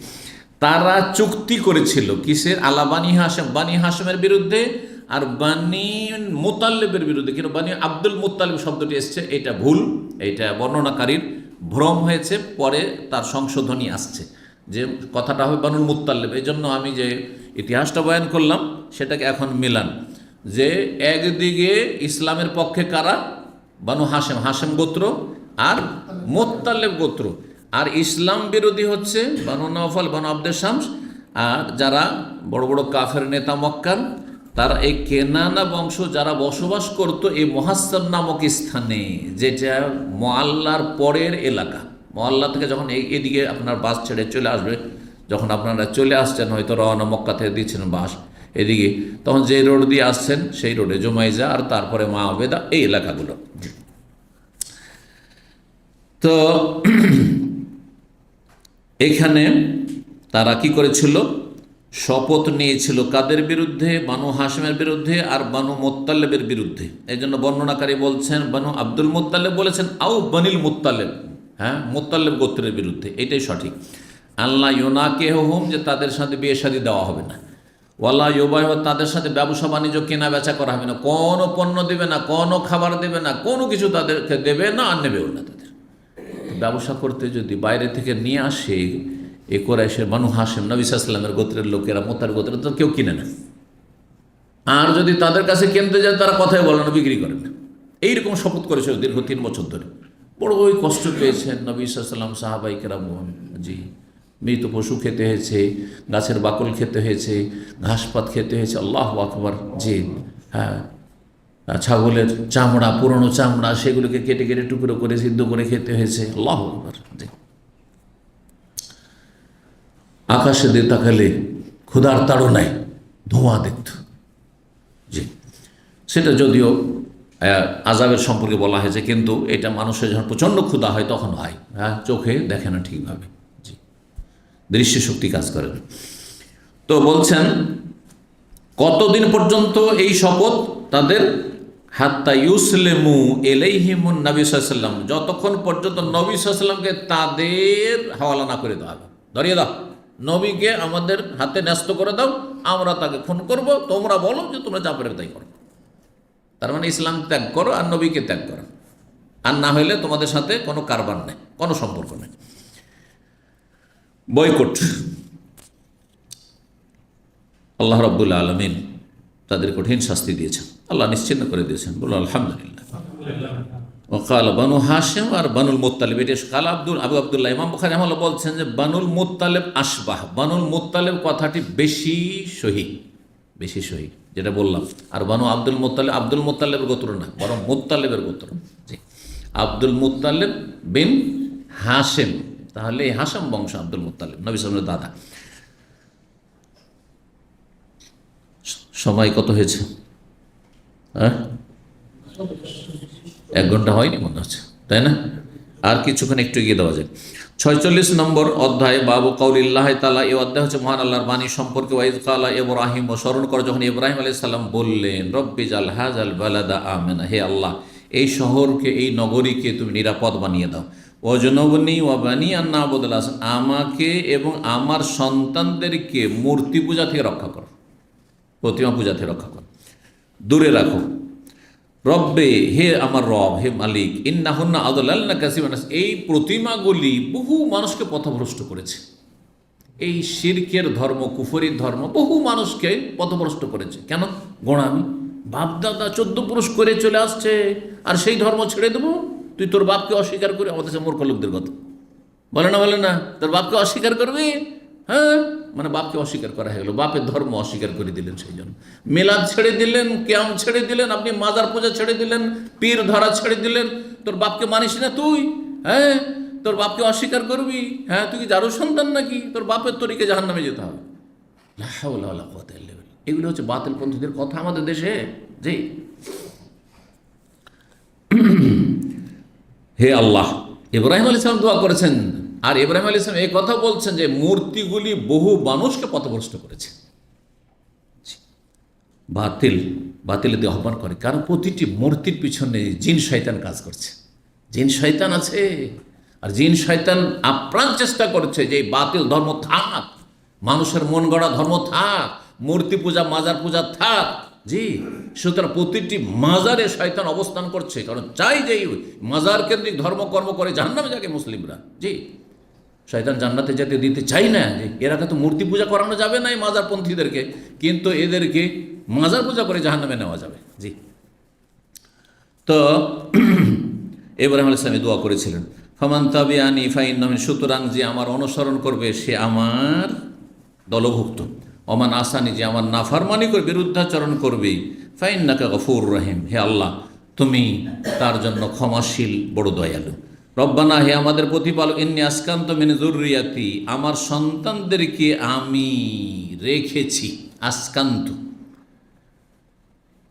S1: তারা চুক্তি করেছিল কিসের, আলা বানি হাশেম, বানি হাশেমের বিরুদ্ধে, আর বানি মুতাল্লিবের বিরুদ্ধে। কিন্তু বানি আব্দুল মুত্তালিব শব্দটি এসছে, এটা ভুল, এইটা বর্ণনাকারীর ভ্রম হয়েছে, পরে তার সংশোধনী আসছে, যে কথাটা হবে বানুল মুত্তালিব। এই জন্য আমি যে ইতিহাসটা বয়ান করলাম সেটাকে এখন মিলান, যে একদিকে ইসলামের পক্ষে কারা, বানু হাশেম, হাশেম গোত্র আর মুত্তালিব গোত্র, আর ইসলাম বিরোধী হচ্ছে বানু নওফাল, বানু আব্দে শামস, আর যারা বড় বড় কাফের নেতা মক্কার, তারা এই কেনানা বংশ যারা বসবাস করত এই মুহাসসাব নামক স্থানে, যেটা মুআল্লার পরের এলাকা। মুআল্লা থেকে যখন এদিকে আপনার বাস ছেড়ে চলে আসবে, যখন আপনারা চলে আসছেন, হয়তো রওনা মক্কা থেকে দিচ্ছেন বাস এদিকে, তখন যে রোড দিয়ে আসছেন সেই রোডে জুমাইজা আর তারপরে মাহবেদা, এই এলাকাগুলো। তো এখানে তারা কি করেছিল, শপথ নিয়েছিল কাদের বিরুদ্ধে? বানু হাশিমের বিরুদ্ধে আর বানু মুত্তালিবের বিরুদ্ধে। এই জন্য বর্ণনাকারী বলছেন বানু আব্দুল মুত্তালিব বলেছেন, আও বানিল মুত্তালিব, হ্যাঁ মুত্তালিব গোত্রের বিরুদ্ধে, এটাই সঠিক। আল্লাহ ইউনাকিহুম, যে তাদের সাথে বিয়ে শাদী দেওয়া হবে না, ওয়ালা ইউবাহ, তাদের সাথে ব্যবসা বাণিজ্য কেনা বেচা করা হবে না, কোনো পণ্য দেবে না, কোনো খাবার দেবে না, কোনো কিছু তাদেরকে দেবে না আর নেবেও না। তাদের ব্যবসা করতে যদি বাইরে থেকে নিয়ে আসে এ কোরাইশের বানু হাশিম, নবী সাল্লাল্লাহু আলাইহি ওয়াসাল্লামের গোত্রের লোকেরা, মোতার গোত্রের, তো কেউ কিনে না। আর যদি তাদের কাছে কিনতে যায় তারা কথাই বলে না, বিক্রি করে না। এইরকম শপথ করেছে দীর্ঘ 3 বছর ধরে। বড়ই কষ্ট পেয়েছেন নবী সাল্লাল্লাহু আলাইহি ওয়াসাল্লাম, সাহাবায়ে কেরাম। জি, মৃত পশু খেতে হয়েছে, গাছের বাকল খেতে হয়েছে, ঘাসপাত খেতে হয়েছে, আল্লাহু আকবার। জি হ্যাঁ, ছাগলের চামড়া, পুরনো চামড়া, সেগুলোকে কেটে কেটে টুকরো করে সিদ্ধ করে খেতে হয়েছে, আল্লাহু আকবার। জি, আকাশে দিয়ে তাকালে ক্ষুধার তাড়নায় ধোঁয়া দেখত। জি, সেটা যদিও আযাবের সম্পর্কে বলা হয়েছে, কিন্তু এটা মানুষের যখন প্রচণ্ড ক্ষুধা হয় তখন হয়। হ্যাঁ, চোখে দেখে না ঠিকভাবে। জি, দৃষ্টিশক্তি কাজ করে না। তো বলছেন কতদিন পর্যন্ত এই শপথ তাদের? হাত্তা ইউসলেমু এলাইহিমুন নবী সাল্লাল্লাহু আলাইহি ওয়াসাল্লাম, যতক্ষণ পর্যন্ত নবী সাল্লাল্লাহু আলাইহি ওয়াসাল্লামকে তাদের হাওয়ালা না করে দেওয়া হবে। ধরিয়ে দাও, নবীকে আমাদের হাতে ন্যস্ত করে দাও, আমরা তাকে খুন করব, তোমরা বলো যে তোমরা যা পারবে তাই করো। তার মানে ইসলাম ত্যাগ করো আর নবীকে ত্যাগ করো, আর না হইলে তোমাদের সাথে কোনো কারবার নেই, কোনো সম্পর্ক নেই। বয়কট। আল্লাহ রাব্বুল আলামিন তাদের কঠিন শাস্তি দিয়েছেন, আল্লাহ নিশ্চিন্ন করে দিয়েছেন। বলো আলহামদুলিল্লাহ। ওকাল বানু হাশিম আর বানুল মুত্তালিব, এটা কাল আবু আব্দুল্লাহ ইমাম বুখারী রাহিমাহুল্লাহ বলছেন যে বানুল মুত্তালিব আশবাহ, বানুল মুত্তালিব কথাটি বেশি সহি, বেশি সহি যেটা বললাম। আর বানু আব্দুল মুত্তালিবের গোত্র না, বরং মুত্তালিবের গোত্র। জি, আব্দুল মুত্তালিব বিন হাশিম, তাহলে এই হাশিম বংশ আব্দুল মুত্তালিব, নবী সাল্লাল্লাহু আলাইহি ওয়াসাল্লামের দাদা। সময় কত হয়েছে? হ্যাঁ, 1 ঘন্টা হয়নি মনে হচ্ছে, তাই না? আর কিছুক্ষণ একটু এগিয়ে দেওয়া যায়। 46 নম্বর অধ্যায়, বাবু কাউলিল্লাহ তাআলা। এই অধ্যায় হচ্ছে মহান আল্লাহর বাণী সম্পর্কে। ওয়াইজ কালা ইব্রাহিম, ও স্মরণ করো যখন ইব্রাহিম আলাইহিস সালাম বললেন, রব্বি জাল হাযাল বালাদা আমিনা, হে আল্লাহ এই শহরকে, এই নগরীকে তুমি নিরাপদ বানিয়ে দাও। ওয়াজনবনি ওয়া বানি আন না'বুদাল আসনাম, আমাকে এবং আমার সন্তানদেরকে মূর্তি পূজা থেকে রক্ষা করো, প্রতিমা পূজা থেকে রক্ষা করো, দূরে রাখো। রব্বে, হে আমার রব, হে মালিক, ইন্নাহুন্না আদলালনা কাসীরান, এই প্রতিমাগুলি বহু মানুষকে পথভ্রষ্ট করেছে। এই শিরকের ধর্ম, কুফরির ধর্ম বহু মানুষকে পথভ্রষ্ট করেছে। কেন? গোঁড়ামি, বাপদাদা 14 পুরুষ করে চলে আসছে, আর সেই ধর্ম ছেড়ে দেবো? তুই তোর বাপকে অস্বীকার করে, আমাদের সে মূর্খ লোকদের কথা বলে না, তোর বাপকে অস্বীকার করবি? হ্যাঁ, মানে বাপকে অস্বীকার করা হয়ে গেল, বাপের ধর্ম অস্বীকার করে দিলেন। সেই জন্য মিলাদ ছেড়ে দিলেন, কিয়াম ছেড়ে দিলেন, আপনি মাজার পূজা ছেড়ে দিলেন, পীর ধরা ছেড়ে দিলেন। তোর বাপকে মানিস না তুই? হ্যাঁ, তোর বাপকে অস্বীকার করবি? হ্যাঁ, তুই কি যারও সন্তান নাকি? তোর বাপের তরিকে জাহান্নামে যেতে হবে। লা হাওলা ওয়ালা কুওয়াতা ইল্লা বিল্লাহ। এগুলো হচ্ছে বাতিল পন্থীদের কথা আমাদের দেশে। জি, হে আল্লাহ, ইব্রাহিম আলাইহিস সালাম দোয়া করেছেন, আর ইব্রাহিম আলাইহিস সালাম এই কথা বলছেন যে মূর্তিগুলি বহু মানুষকে পথভ্রষ্ট করেছে। বাতিলের দিয়ে আহ্বান করে, কারণ প্রতিটি মূর্তির পিছনে জিন শয়তান কাজ করছে। জিন শয়তান আছে, আর জিন শয়তান আপ্রাণ চেষ্টা করছে যে এই বাতিল ধর্ম থাক, মানুষের মন গড়া ধর্ম থাক, মূর্তি পূজা, মাজার পূজা থাক। জি, সুতরাং প্রতিটি মাজারে শয়তান অবস্থান করছে, কারণ চাই যে মাজার কেন্দ্রিক ধর্মকর্ম করে জাহান্নামে যাকে মুসলিমরা। জি, শয়তান জান্নাতে যেতে দিতে চাই না। যে এরাকে তো মূর্তি পূজা করানো যাবে না এই মাজারপন্থীদেরকে, কিন্তু এদেরকে মাজার পূজা করে জাহান্নামে নেওয়া যাবে। জি, তো ইব্রাহিম আলাইহিস সালাম দোয়া করেছিলেন, ফামান তাবিআনি ফাইন্নাহু মিন, সুতরাং যে আমার অনুসরণ করবে সে আমার দলভুক্ত। ওমান আসানি, যে আমার নাফরমানি করে বিরুদ্ধাচরণ করবে, ফাইন্নাকা গফুর রহিম, হে আল্লাহ তুমি তার জন্য ক্ষমাশীল, বড় দয়ালু। রব্বানা, হে আমাদের প্রতিপালক, ইন্নী আসকান্ত মিন যুররিয়াতি, আমার সন্তানদেরকে আমি রেখেছি, আসকান্ত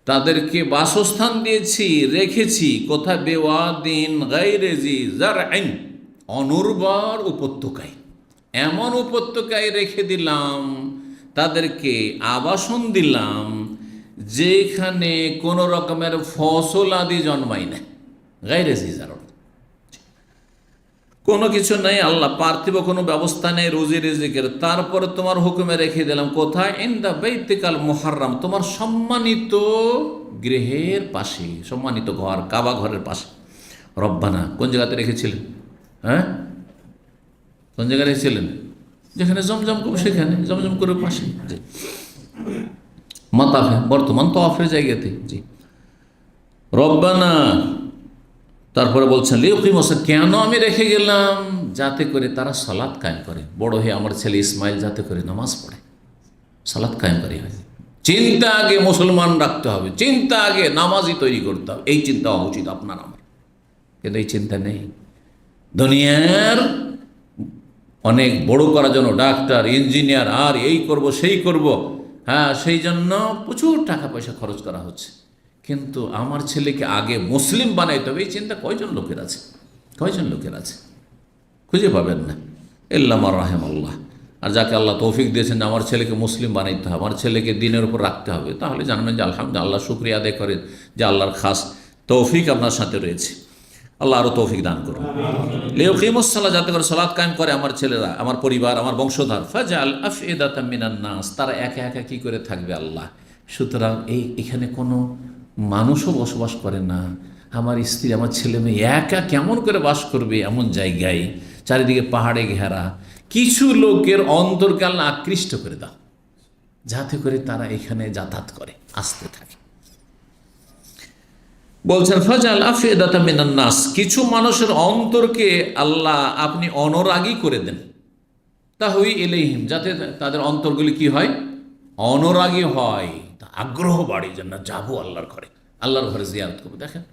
S1: তাদেরকে বাসস্থান দিয়েছি, রেখেছি কোথায়? বেওয়াদিন গায়রে জি যারইন, অনুর্বর উপত্যকায়, এমন উপত্যকায় রেখে দিলাম তাদেরকে আবাসন দিলাম যেখানে কোনো রকমের ফসল আদি জন্মায় না, গায়রে জিজারন, কোনো কিছু নেই, আল্লাহ পার্থিব কোনো ব্যবস্থা নেই রুজি রিজিকের, তারপরে তোমার হুকুমে রেখে দিলাম কোথায়? ইনদা বাইতিকাল মুহাররাম, তোমার সম্মানিত গৃহের পাশে, সম্মানিত ঘর, কাবা ঘরের পাশে। রব্বানা কোন জায়গাতে রেখেছিলেন? হ্যাঁ, কোন জায়গায় রেখেছিলেন? যেখানে জমজম করবো সেখানে, জমজম করে পাশে, জি। মাতাফে, বর্তমান তওয়াফের জায়গাতে, জি। রব্বানা, তারপরে বলছেন লিউকিমুস, কেন আমি রেখে গেলাম? যাতে করে তারা সালাত কায়েম করে, বড় হয়ে আমার ছেলে ইসমাইল যাতে করে নামাজ পড়ে, সালাত কায়েম করে। চিন্তা আগে মুসলমান রাখতে হবে, চিন্তা আগে নামাজই তৈরি করতে হবে, এই চিন্তা হওয়া উচিত আপনার আমার। কিন্তু এই চিন্তা নেই। দুনিয়ার অনেক বড় করার জন্য ডাক্তার, ইঞ্জিনিয়ার, আর এই করব সেই করব, হ্যাঁ, সেই জন্য প্রচুর টাকা পয়সা খরচ করা হচ্ছে। কিন্তু আমার ছেলেকে আগে মুসলিম বানাইতে হবে, এই চিন্তা কয়জন লোকের আছে? কয়জন লোকের আছে? খুঁজে পাবেন না, ইল্লামা রাহিমাল্লাহ। আর যাকে আল্লাহ তৌফিক দিয়েছেন যে আমার ছেলেকে মুসলিম বানাইতে হবে, আমার ছেলেকে দিনের উপর রাখতে হবে, তাহলে জানবেন যে আলহামদুলিল্লাহ, আল্লাহ শুকরিয়া আদায় করেন যে আল্লাহর খাস তৌফিক আপনার সাথে রয়েছে। আল্লাহ আরও তৌফিক দান করুন। লিউকিমুস সালাহ, যাতে করে সালাত কায়েম করে আমার ছেলেরা, আমার পরিবার, আমার বংশধর। ফাজআল আফইদাতাম মিনান নাস, তারা একা একা কী করে থাকবে আল্লাহ? সুতরাং এখানে কোনো মানুষও বসবাস করে না, আমার স্ত্রী, আমার ছেলে মেয়ে একা কেমন করে বাস করবে এমন জায়গায়? চারিদিকে পাহাড়ে ঘেরা। কিছু লোকের অন্তরকে আল্লাহ আকৃষ্ট করে দাও, যাতে করে তারা এখানে যাতায়াত করে, আসতে থাকে। বলছেন ফাজআল আফইদাতাম মিনান নাস, কিছু মানুষের অন্তরকে আল্লাহ আপনি অনুরাগী করে দেন। তাহওয়ি ইলাইহিম, যাতে তাদের অন্তরগুলি কি হয়? অনুরাগী হয়, আগ্রহ বাড়ে, যেন যাবো আল্লাহর ঘরে, আল্লাহর ঘরে জিয়ারত করবো। দেখেন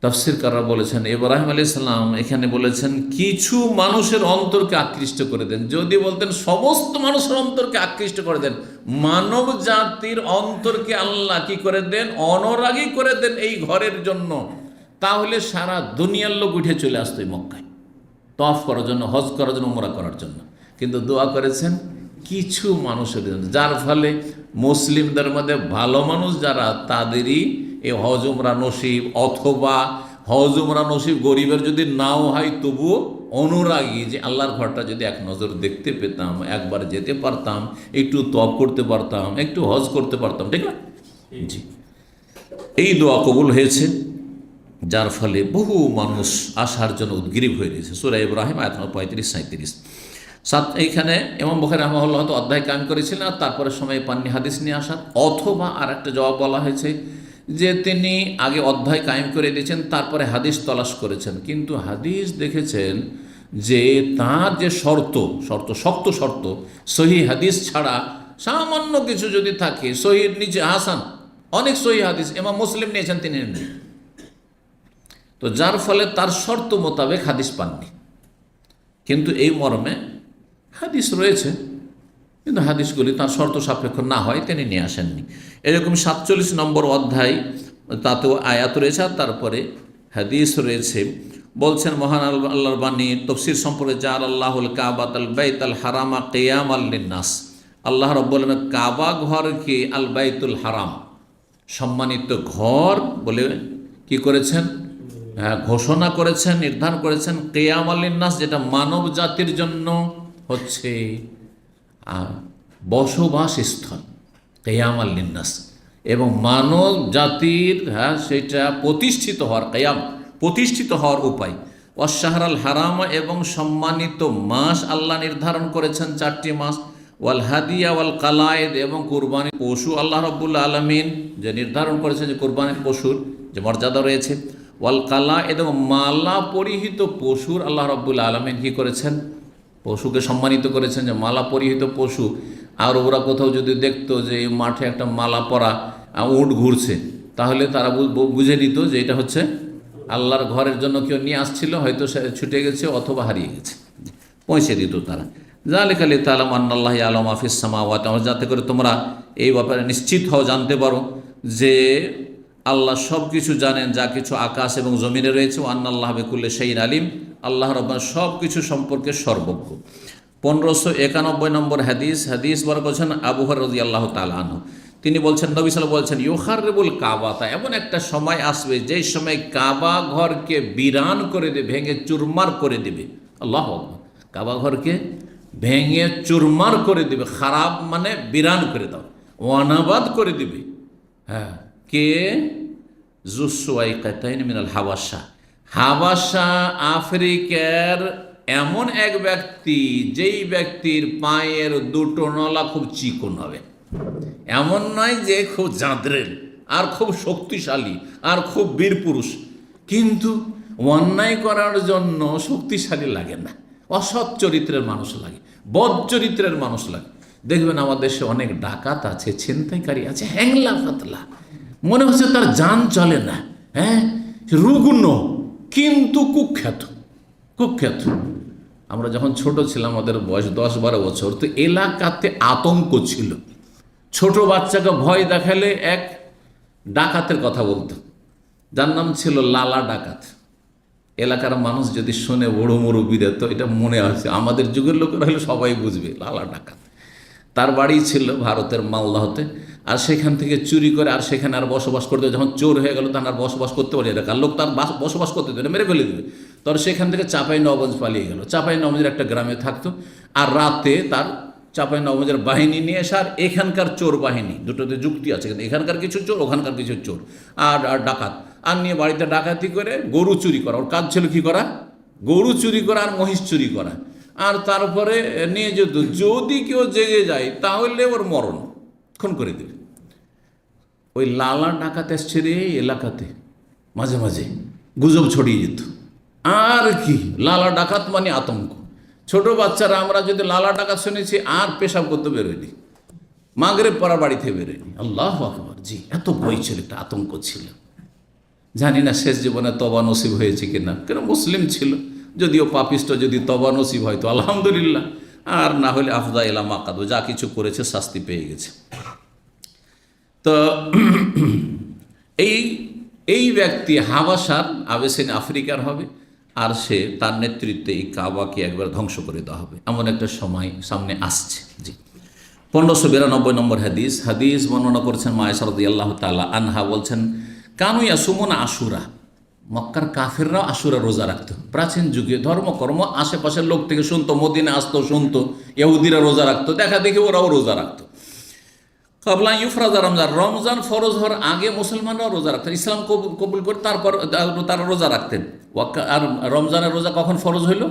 S1: তাফসীরকাররা বলেছেন, ইব্রাহিম আলাইহিস সালাম এখানে বলেছেন কিছু মানুষের অন্তরকে আকৃষ্ট করে দেন। যদি বলতেন সমস্ত মানুষের অন্তরকে আকৃষ্ট করে দেন, মানব জাতির অন্তরকে আল্লাহ কি করে দেন? অনুরাগী করে দেন এই ঘরের জন্য, তাহলে সারা দুনিয়ার লোক উঠে চলে আসতো এই মক্কায় তওয়াফ করার জন্য, হজ করার জন্য, উমরা করার জন্য। কিন্তু দোয়া করেছেন কিছু মানুষের জন্য, যার ফলে মুসলিমদের মধ্যে ভালো মানুষ যারা, তাদেরই এই হজ উমরা নসিব, অথবা হজ উমরা নসিব গরিবের যদি নাও হয় তবুও অনুরাগী, যে আল্লাহর ঘরটা যদি এক নজর দেখতে পেতাম, একবার যেতে পারতাম, একটু তওয়াফ করতে পারতাম, একটু হজ করতে পারতাম, ঠিক না? জি, এই দোয়া কবুল হয়েছে, যার ফলে বহু মানুষ আসার জন্য উদ্গ্রীব হয়ে রয়েছে। সূরা ইব্রাহিম আয়াত 35-37। এইখানে ইমাম বুখারী রাহিমাহুল্লাহ হয়তো অধ্যায় কায়েম করেছিলেন, আর তারপরে সময় পাননি হাদিস নিয়ে আসার, অথবা আর একটা জবাব বলা হয়েছে যে তিনি আগে অধ্যায় কায়েম করে দিয়েছেন, তারপরে হাদিস তলাশ করেছেন, কিন্তু হাদিস দেখেছেন যে তার যে শক্ত শর্ত, সহি হাদিস ছাড়া সামান্য কিছু যদি থাকে, সহির নিচে হাসান, অনেক সহি হাদিস ইমাম মুসলিম নিয়েছেন, তিনি নেন। তো যার ফলে তার শর্ত মোতাবেক হাদিস পাননি, কিন্তু এই মর্মে হাদিস রয়েছে, কিন্তু হাদিসগুলি তার শর্ত সাপেক্ষ না হয় তিনি নিয়ে আসেননি। এরকম 47 নম্বর অধ্যায়, তাতেও আয়াত রয়েছে আর তারপরে হাদিস রয়েছে। বলছেন মহান আল্লাহর বাণী তাফসীর সম্পর্কে, জাআল আল্লাহুল কাবাতাল বাইতাল হারামা কিয়ামাল লিন্নাস, আল্লাহ রাব্বুল আলামিন কাবা ঘরকে আল বাইতুল হারাম, সম্মানিত ঘর বলে কি করেছেন? ঘোষণা করেছেন, নির্ধারণ করেছেন, কিয়ামাল লিন্নাস, যেটা মানব জাতির জন্য হচ্ছে বসবাস স্থল, কিয়ামাল লিন্নাস, এবং মানব জাতির সেটা প্রতিষ্ঠিত হওয়ার, কিয়াম প্রতিষ্ঠিত হওয়ার উপায়। ওয়াশ-শাহরাল হারাম, এবং সম্মানিত মাস আল্লাহ নির্ধারণ করেছেন 4টি মাস। ওয়াল হাদিয়া ওয়াল কালায়েদ, এবং কুরবানির পশু আল্লাহ রাব্বুল আলামিন যে নির্ধারণ করেছেন যে কুরবানির পশুর যে মর্যাদা রয়েছে। ওয়াল কালায়েদ, এবং মালা পরিহিত পশুর আল্লাহ রাব্বুল আলামিন কী করেছেন? পশুকে সম্মানিত করেছেন, যে মালা পরিহিত পশু। আর ওরা কোথাও যদি দেখতো যে এই মাঠে একটা মালা পরা উট ঘুরছে, তাহলে তারা বুঝে নিত যে এটা হচ্ছে আল্লাহর ঘরের জন্য কেউ নিয়ে আসছিল, হয়তো সে ছুটে গেছে অথবা হারিয়ে গেছে, পৌঁছে দিত তারা। যালিকা লিতা'লামু আন্নাল্লাহা ইয়া'লামু মা ফিস সামাওয়াতি, যাতে করে তোমরা এই ব্যাপারে নিশ্চিত হও, জানতে পারো যে আল্লাহ সব কিছু জানেন, যা কিছু আকাশ এবং জমিনে রয়েছে। ওয়া আন্নাল্লাহা বিকুল্লি শাইইন আলিম, আল্লাহ রাব্বুল সব কিছু সম্পর্কে সর্বজ্ঞ। 1591 নম্বর হাদিস বার করছেন আবু হুরায়রা রাদিয়াল্লাহু তাআলা আনহু। তিনি বলছেন, নবী সাল্লাল্লাহু আলাইহি ওয়াসাল্লাম বলছেন, ইউখাররিবুল কাবাতা, এমন একটা সময় আসবে যেই সময় কাবা ঘরকে বিরান করে দেবে, ভেঙে চুরমার করে দেবে। আল্লাহু আকবার। কাবা ঘরকে ভেঙে চুরমার করে দেবে, খারাপ মানে বিরান করে দাও, ওয়ানাবাদ করে দিবে। হ্যাঁ, কে? জুসওয়াইকাতাইন মিনাল হাবাসা, হাবাসা আফ্রিকার এমন এক ব্যক্তি, যেই ব্যক্তির পায়ের দুটো নলা খুব চিকন হবে। এমন নয় যে খুব জাঁদরেল আর খুব শক্তিশালী আর খুব বীর পুরুষ, কিন্তু অন্যায় করার জন্য শক্তিশালী লাগে না, অসৎ চরিত্রের মানুষ লাগে, বদ চরিত্রের মানুষ লাগে। দেখবেন আমাদের দেশে অনেক ডাকাত আছে, ছিনতাইকারী আছে, হ্যাংলা পাতলা, মনে হচ্ছে তার জান চলে না, হ্যাঁ, রুগ্ন কিন্তু কুখ্যাত। আমরা যখন ছোট ছিলাম, আমাদের বয়স 10-12 বছর, তো এলাকাতে আতঙ্ক ছিল। ছোট বাচ্চাকে ভয় দেখালে এক ডাকাতের কথা বলতো, যার নাম ছিল লালা ডাকাত। এলাকার মানুষ যদি শুনে, বড় মুরব্বীরা, তো এটা মনে আছে, আমাদের যুগের লোকেরা হলে সবাই বুঝবে লালা ডাকাত। তার বাড়ি ছিল ভারতের মালদাহতে, আর সেখান থেকে চুরি করে আর সেখানে আর বসবাস করতে, যখন চোর হয়ে গেল তখন আর বসবাস করতে পারে এলাকার লোক, তার বসবাস করতে দেবে, মেরে ফেলে দেবে। তখন সেখান থেকে চাঁপাইনবাবগঞ্জ পালিয়ে গেল। চাঁপাইনবাবগঞ্জের একটা গ্রামে থাকতো, আর রাতে তার চাঁপাইনবাবগঞ্জের বাহিনী নিয়ে এসে, আর এখানকার চোর বাহিনী, দুটোতে যুক্তি আছে, কিন্তু এখানকার কিছু চোর, ওখানকার কিছু চোর আর ডাকাত, আর নিয়ে বাড়িতে ডাকাতি করে গরু চুরি করা। ওর কাজ ছিল কী করা? গরু চুরি করা আর মহিষ চুরি করা। আর তারপরে নিয়ে যেত, যদি কেউ জেগে যায় তাহলে ওর মরণ, খুন করে দেবে। ওই লালা ডাকাত এসছে রে এলাকাতে, মাঝে মাঝে গুজব ছড়িয়ে যেত। আর কি, লালা ডাকাত মানে আতঙ্ক। ছোট বাচ্চারা আমরা যদি লালা ডাকাত শুনেছি, আর পেশাব করতে বেরোয়নি, মাগরিব পড়া বাড়িতে বেরোয়নি। আল্লাহু আকবার। জি, এত ভয় ছিল, একটা আতঙ্ক ছিল। জানি না শেষ জীবনে তবা নসিব হয়েছে কিনা, কেন মুসলিম ছিল, যদিও পাপিষ্ট, যদি তবা নসিব হয় তো আলহামদুলিল্লাহ, আর না হলে আফদা ইলা মাকাদু, যা কিছু করেছে শাস্তি পেয়ে গেছে। তো এই ব্যক্তি হাবাসার, আবেসিন আফ্রিকার হবে, আর সে তার নেতৃত্বে এই কাবাকে একবার ধ্বংস করে দেওয়া হবে, এমন একটা সময় সামনে আসছে। জি, 1592 নম্বর হাদিস বর্ণনা করছেন মা আয়েশা রাদিয়াল্লাহু তাআলা আনহা, বলছেন, কানু ইয়াসুমুনা আশুরা, মক্কার কাফেররাও আশুরা রোজা রাখত। প্রাচীন যুগে ধর্মকর্ম আশেপাশের লোক থেকে শুনতো, মদিনা আসতো, শুনতো ইহুদিরা রোজা রাখতো, দেখা দেখি ওরাও রোজা রাখতো। কাবলা ইউফরাজা রমজান, রমজান ফরজ হওয়ার আগে মুসলমানরাও রোজা রাখতেন, ইসলাম কবুল করে তারপর তারা রোজা রাখতেন। আর রমজানের রোজা কখন ফরজ হইল?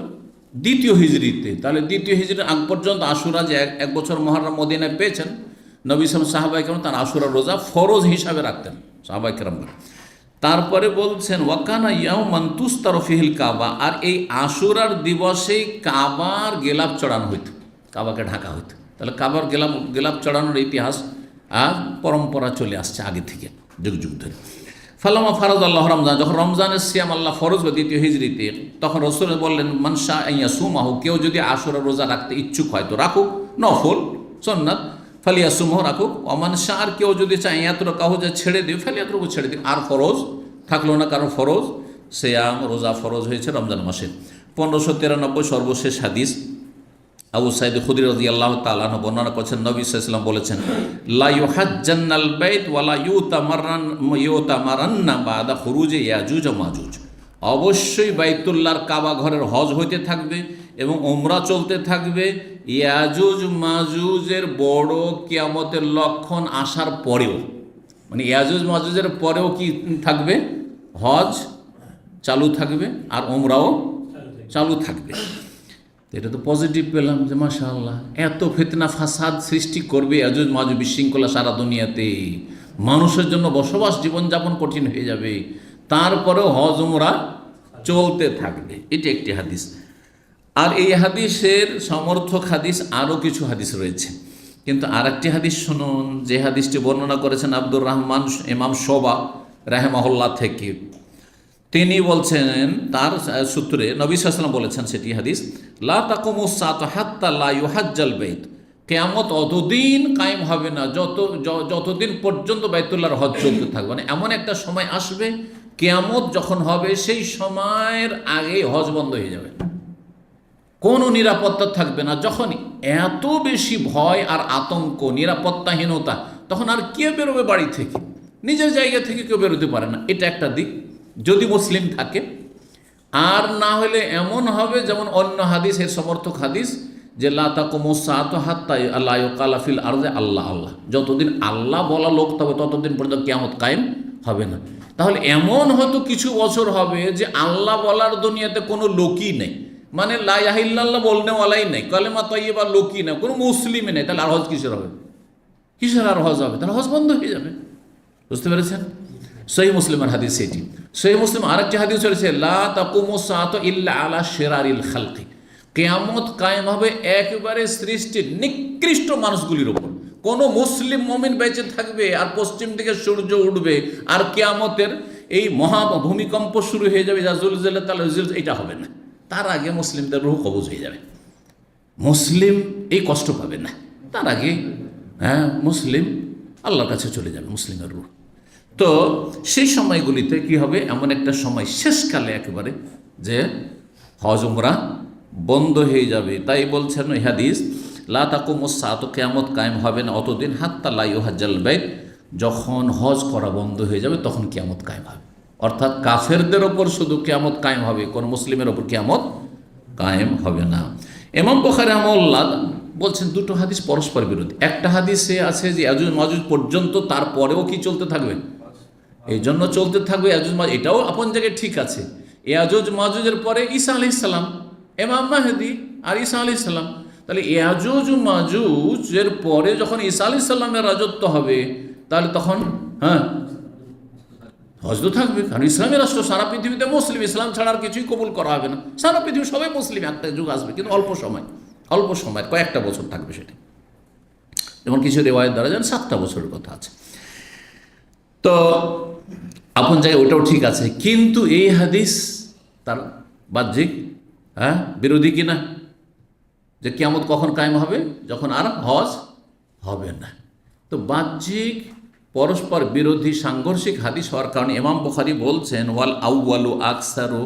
S1: দ্বিতীয় হিজরিতে। তাহলে দ্বিতীয় হিজরির আগ পর্যন্ত আশুরা, যে এক বছর মহররম মদিনায় পেয়েছেন, নবী সাহাবায়ে কেরাম তার আশুরা রোজা ফরজ হিসাবে রাখতেন সাহাবায়ে কেরাম। তারপরে বলছেন, ওয়াকানা ইয়াউমান তুস্তারু ফিহিল কাবা, আর এই আশুরার দিবসেই কাবার গেলাপ চড়ানো হইত, কাবাকে ঢাকা হইত। তাহলে কাবার গেলাপ চড়ানোর ইতিহাস আর পরম্পরা চলে আসছে আগে থেকে, যুগ যুগ ধরে। ফালামা ফারাজ আল্লাহ রমজান, যখন রমজানের সিয়াম আল্লাহ ফরজ বা দ্বিতীয় হিজরিতে, তখন রাসূল বললেন, মানসা ইয়াসুমাহু, কেউ যদি আশুরা রোজা রাখতে ইচ্ছুক হয় তো রাখুক, নফল সুন্নাত, ফালিয়াসুমহু রাখুক। অমানসা, আর কেউ যদি চায় ইয়াতরুকাহু, যে ছেড়ে দিও, ফালিয়াতরুকু, ছেড়ে দিও, আর ফরজ থাকলো না, কারণ ফরজ সিয়াম রোজা ফরজ হয়েছে রমজান মাসে। 1593 সর্বশেষ হাদিস, আবু সাঈদ খুদরি রাদিয়াল্লাহু তাআলা আনহু বর্ণনা করছেন, নবী সাল্লাল্লাহু আলাইহি ওয়াসাল্লাম বলেছেন, লা ইউহাজ্জান্নাল বাইত ওয়ালা ইউতামারান্না বাদা খুরুজে ইয়াজুজ ওয়া মাজুজ, অবশ্যই বাইতুল্লাহর কাবা ঘরের হজ হইতে থাকবে এবং ওমরা চলতে থাকবে, ইয়াজুজ মাজুজের বড় কিয়ামতের লক্ষণ আসার পরেও, মানে ইয়াজুজ মাজুজের পরেও কি থাকবে? হজ চালু থাকবে আর ওমরাও চালু থাকবে। এটা তো পজিটিভ পেলাম, যে মাশাআল্লাহ, এত ফিতনা ফাসাদ সৃষ্টি করবে ইয়াজুজ মাজুজ, বিশৃঙ্খলা সারা দুনিয়াতে, মানুষের জন্য বসবাস জীবনযাপন কঠিন হয়ে যাবে, তারপরেও হজ উমরা চলতে থাকবে। এটি একটি হাদিস। আর এই হাদিসের সমর্থক হাদিস আরও কিছু হাদিস রয়েছে, কিন্তু আর একটি হাদিস শুনুন, যে হাদিসটি বর্ণনা করেছেন আব্দুর রহমান ইমাম শোবা রাহিমাহুল্লাহ থেকে। তিনি বলছেন, তার সূত্রে নবী সাল্লাল্লাহু আলাইহি ওয়াসাল্লাম বলেছেন, সেটি হাদিস, লা তাকুমুস সাআতু হাত্তা লা ইউহাজ্জাল বাইত, কিয়ামত অতদিন কায়েম হবে না যতদিন পর্যন্ত বাইতুল্লাহর হজ চলতে থাকবে। মানে এমন একটা সময় আসবে, কিয়ামত যখন হবে সেই সময়ের আগে হজ বন্ধ হয়ে যাবে। কোনো নিরাপত্তা থাকবে না। যখন এত বেশি ভয় আর আতঙ্ক, নিরাপত্তাহীনতা, তখন আর কে বেরোবে বাড়ি থেকে? নিজের জায়গা থেকে কেউ বেরোতে পারে না। এটা একটা দিক, যদি মুসলিম থাকে। আর না হলে এমন হবে যেমন অন্য হাদিসের সমর্থক হাদিস, যে লা তাকুমুস সাআতু হাত্তা লা ইউকালা ফিল আরদি আল্লাহ আল্লাহ, যতদিন আল্লাহ বলা লোক তবে ততদিন পর্যন্ত কিয়ামত কায়েম হবে না। তাহলে এমন হয়তো কিছু বছর হবে যে আল্লাহ বলার দুনিয়াতে কোনো লোকই নেই, মানে লা ইলাহা ইল্লাল্লাহ বলনেওয়ালাই নেই, কালেমা তাইয়্যিবা লোকই নেই, কোনো মুসলিমই নেই। তাহলে আর হজ কিসের হবে? কিসের আর হজ হবে? তাহলে হজ বন্ধ হয়ে যাবে। বুঝতে পেরেছেন? সহিহ মুসলিমের হাদিস এটি। সহিহ মুসলিম আরেকটি হাদিস রয়েছে, লা তাকুমুস সাআতু ইল্লা আলা শিরারিল খালকি, কিয়ামত কায়েম হবে একেবারে সৃষ্টির নিকৃষ্ট মানুষগুলির ওপর। কোনো মুসলিম মুমিন বেঁচে থাকবে আর পশ্চিম দিকে সূর্য উঠবে আর কিয়ামতের এই মহা ভূমিকম্প শুরু হয়ে যাবে, যা জুলজিলা তাল এটা হবে না। তার আগে মুসলিমদের রূহ কবজ হয়ে যাবে, মুসলিম এই কষ্ট পাবে না। তার আগে মুসলিম আল্লাহর কাছে চলে যাবে, মুসলিমের রূহ। তো সেই সময়গুলিতে কি হবে? এমন একটা সময় শেষকালে একেবারে যে হজ উমরা বন্ধ হয়ে যাবে। তাই বলছেন ওই হাদিস, লা তাকুমুস সাআতু, কিয়ামত কায়েম হবে না অতদিন, হাত্তা লা ইউহাজ্জাল বাইত, যখন হজ করা বন্ধ হয়ে যাবে তখন কিয়ামত কায়েম হবে। অর্থাৎ কাফেরদের ওপর শুধু কিয়ামত কায়েম হবে, কোন মুসলিমের ওপর কিয়ামত কায়েম হবে না। ইমাম বুখারী রাহিমাহুল্লাহ বলছেন দুটো হাদিস পরস্পর বিরোধী। একটা হাদিসে আছে যে ইয়াজুজ মাজুজ পর্যন্ত, তারপরেও কি চলতে থাকবে? এই জন্য চলতে থাকবে ইয়াজুজ মাজুজ, এটাও আপন জায়গায় ঠিক আছে। ইয়াজুজ মাজুজের পরে ঈসা আলাইহিস সালাম, ইমাম মাহদী আর ঈসা আলাইহিস সালাম। তাহলে ইয়াজুজ মাজুজের পরে যখন ঈসা আলাইহিস সালামের রাজত্ব হবে, তাহলে তখন হজ তো থাকবে, কারণ ইসলামী রাষ্ট্র, সারা পৃথিবীতে মুসলিম, ইসলাম ছাড়া আর কিছুই কবুল করা হবে না। সারা পৃথিবী সবাই মুসলিম, একটা যুগ আসবে, কিন্তু অল্প সময় কয়েকটা বছর থাকবে সেটা। যেমন কিছু রেওয়ায়েত দ্বারা যেন 7টা বছরের কথা আছে। তো আপন জায়গায় ওটাও ঠিক আছে, কিন্তু এই হাদিস তার বাহ্যিক বিরোধী কিনা, যে কিয়ামত কখন কায়েম হবে? যখন আর হজ হবে না। তো বাহ্যিক পরস্পর বিরোধী সাংঘর্ষিক হাদিস হওয়ার কারণে ইমাম বুখারী বলছেন, ওয়াল আউয়ালু আকসারু,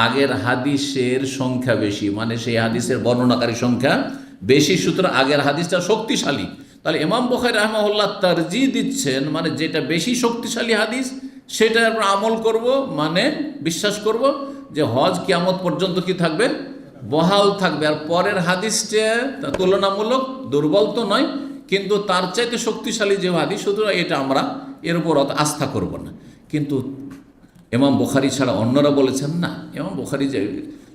S1: আগের হাদিসের সংখ্যা বেশি, মানে সেই হাদিসের বর্ণনাকারী সংখ্যা বেশি, সুতরাং আগের হাদিসটা শক্তিশালী। তাহলে ইমাম বুখারী রাহিমাহুল্লাহ তারজিহ দিচ্ছেন, মানে যেটা বেশি শক্তিশালী হাদিস সেটার উপর আমল করব, মানে বিশ্বাস করব যে হজ কিয়ামত পর্যন্ত কি থাকবে? বহাল থাকবে। আর পরের হাদিসটা তুলনামূলক দুর্বল তো নয়, কিন্তু তার চাইতে শক্তিশালী যে হাদিস, সুতরাং এটা আমরা এর উপর অত আস্থা করব না। কিন্তু ইমাম বুখারী ছাড়া অন্যরা বলেছেন না, ইমাম বুখারী যে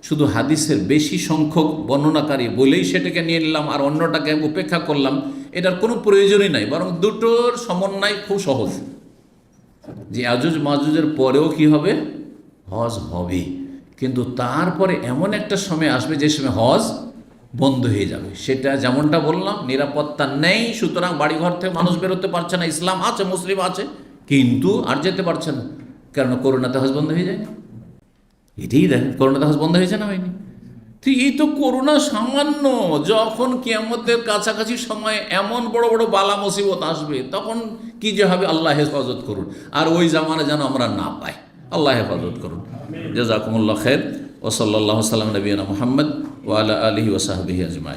S1: শুধু হাদিসের বেশি সংখ্যক বর্ণনাকারী বলেই সেটাকে নিয়ে নিলাম আর অন্যটাকে উপেক্ষা করলাম, এটার কোনো প্রয়োজনই নাই। বরং দুটোর সমন্বয় খুব সহজ, যে ইয়াজুজ মাজুজের পরেও কি হবে? হজ হবে, কিন্তু তারপরে এমন একটা সময় আসবে যে সময় হজ বন্ধ হয়ে যাবে। সেটা যেমনটা বললাম, নিরাপত্তা নেই, সুতরাং বাড়িঘর থেকে মানুষ বেরোতে পারছে না। ইসলাম আছে, মুসলিম আছে, কিন্তু আর যেতে পারছে না, কারণ করোনাতে হজ বন্ধ হয়ে যায়। এটাই দেখেন, করোনাতে হজ বন্ধ হয়েছে না হয়নি? ঠিক এই তো করোনা সামান্য, যখন কিয়ামতের কাছাকাছি সময় এমন বড় বড় বালা মুসিবত আসবে, তখন কি যে হবে আল্লাহ হেফাজত করুন। আর ওই জামানা যেন আমরা না পাই, আল্লাহ হেফাজত করুন। জাযাকুমুল্লাহ খাইর। ওয়া সাল্লাল্লাহু সাল্লাম নবিয়ানা মুহাম্মদ ওয়া আলা আলিহি ওয়া সাহবিহি আজমাইন।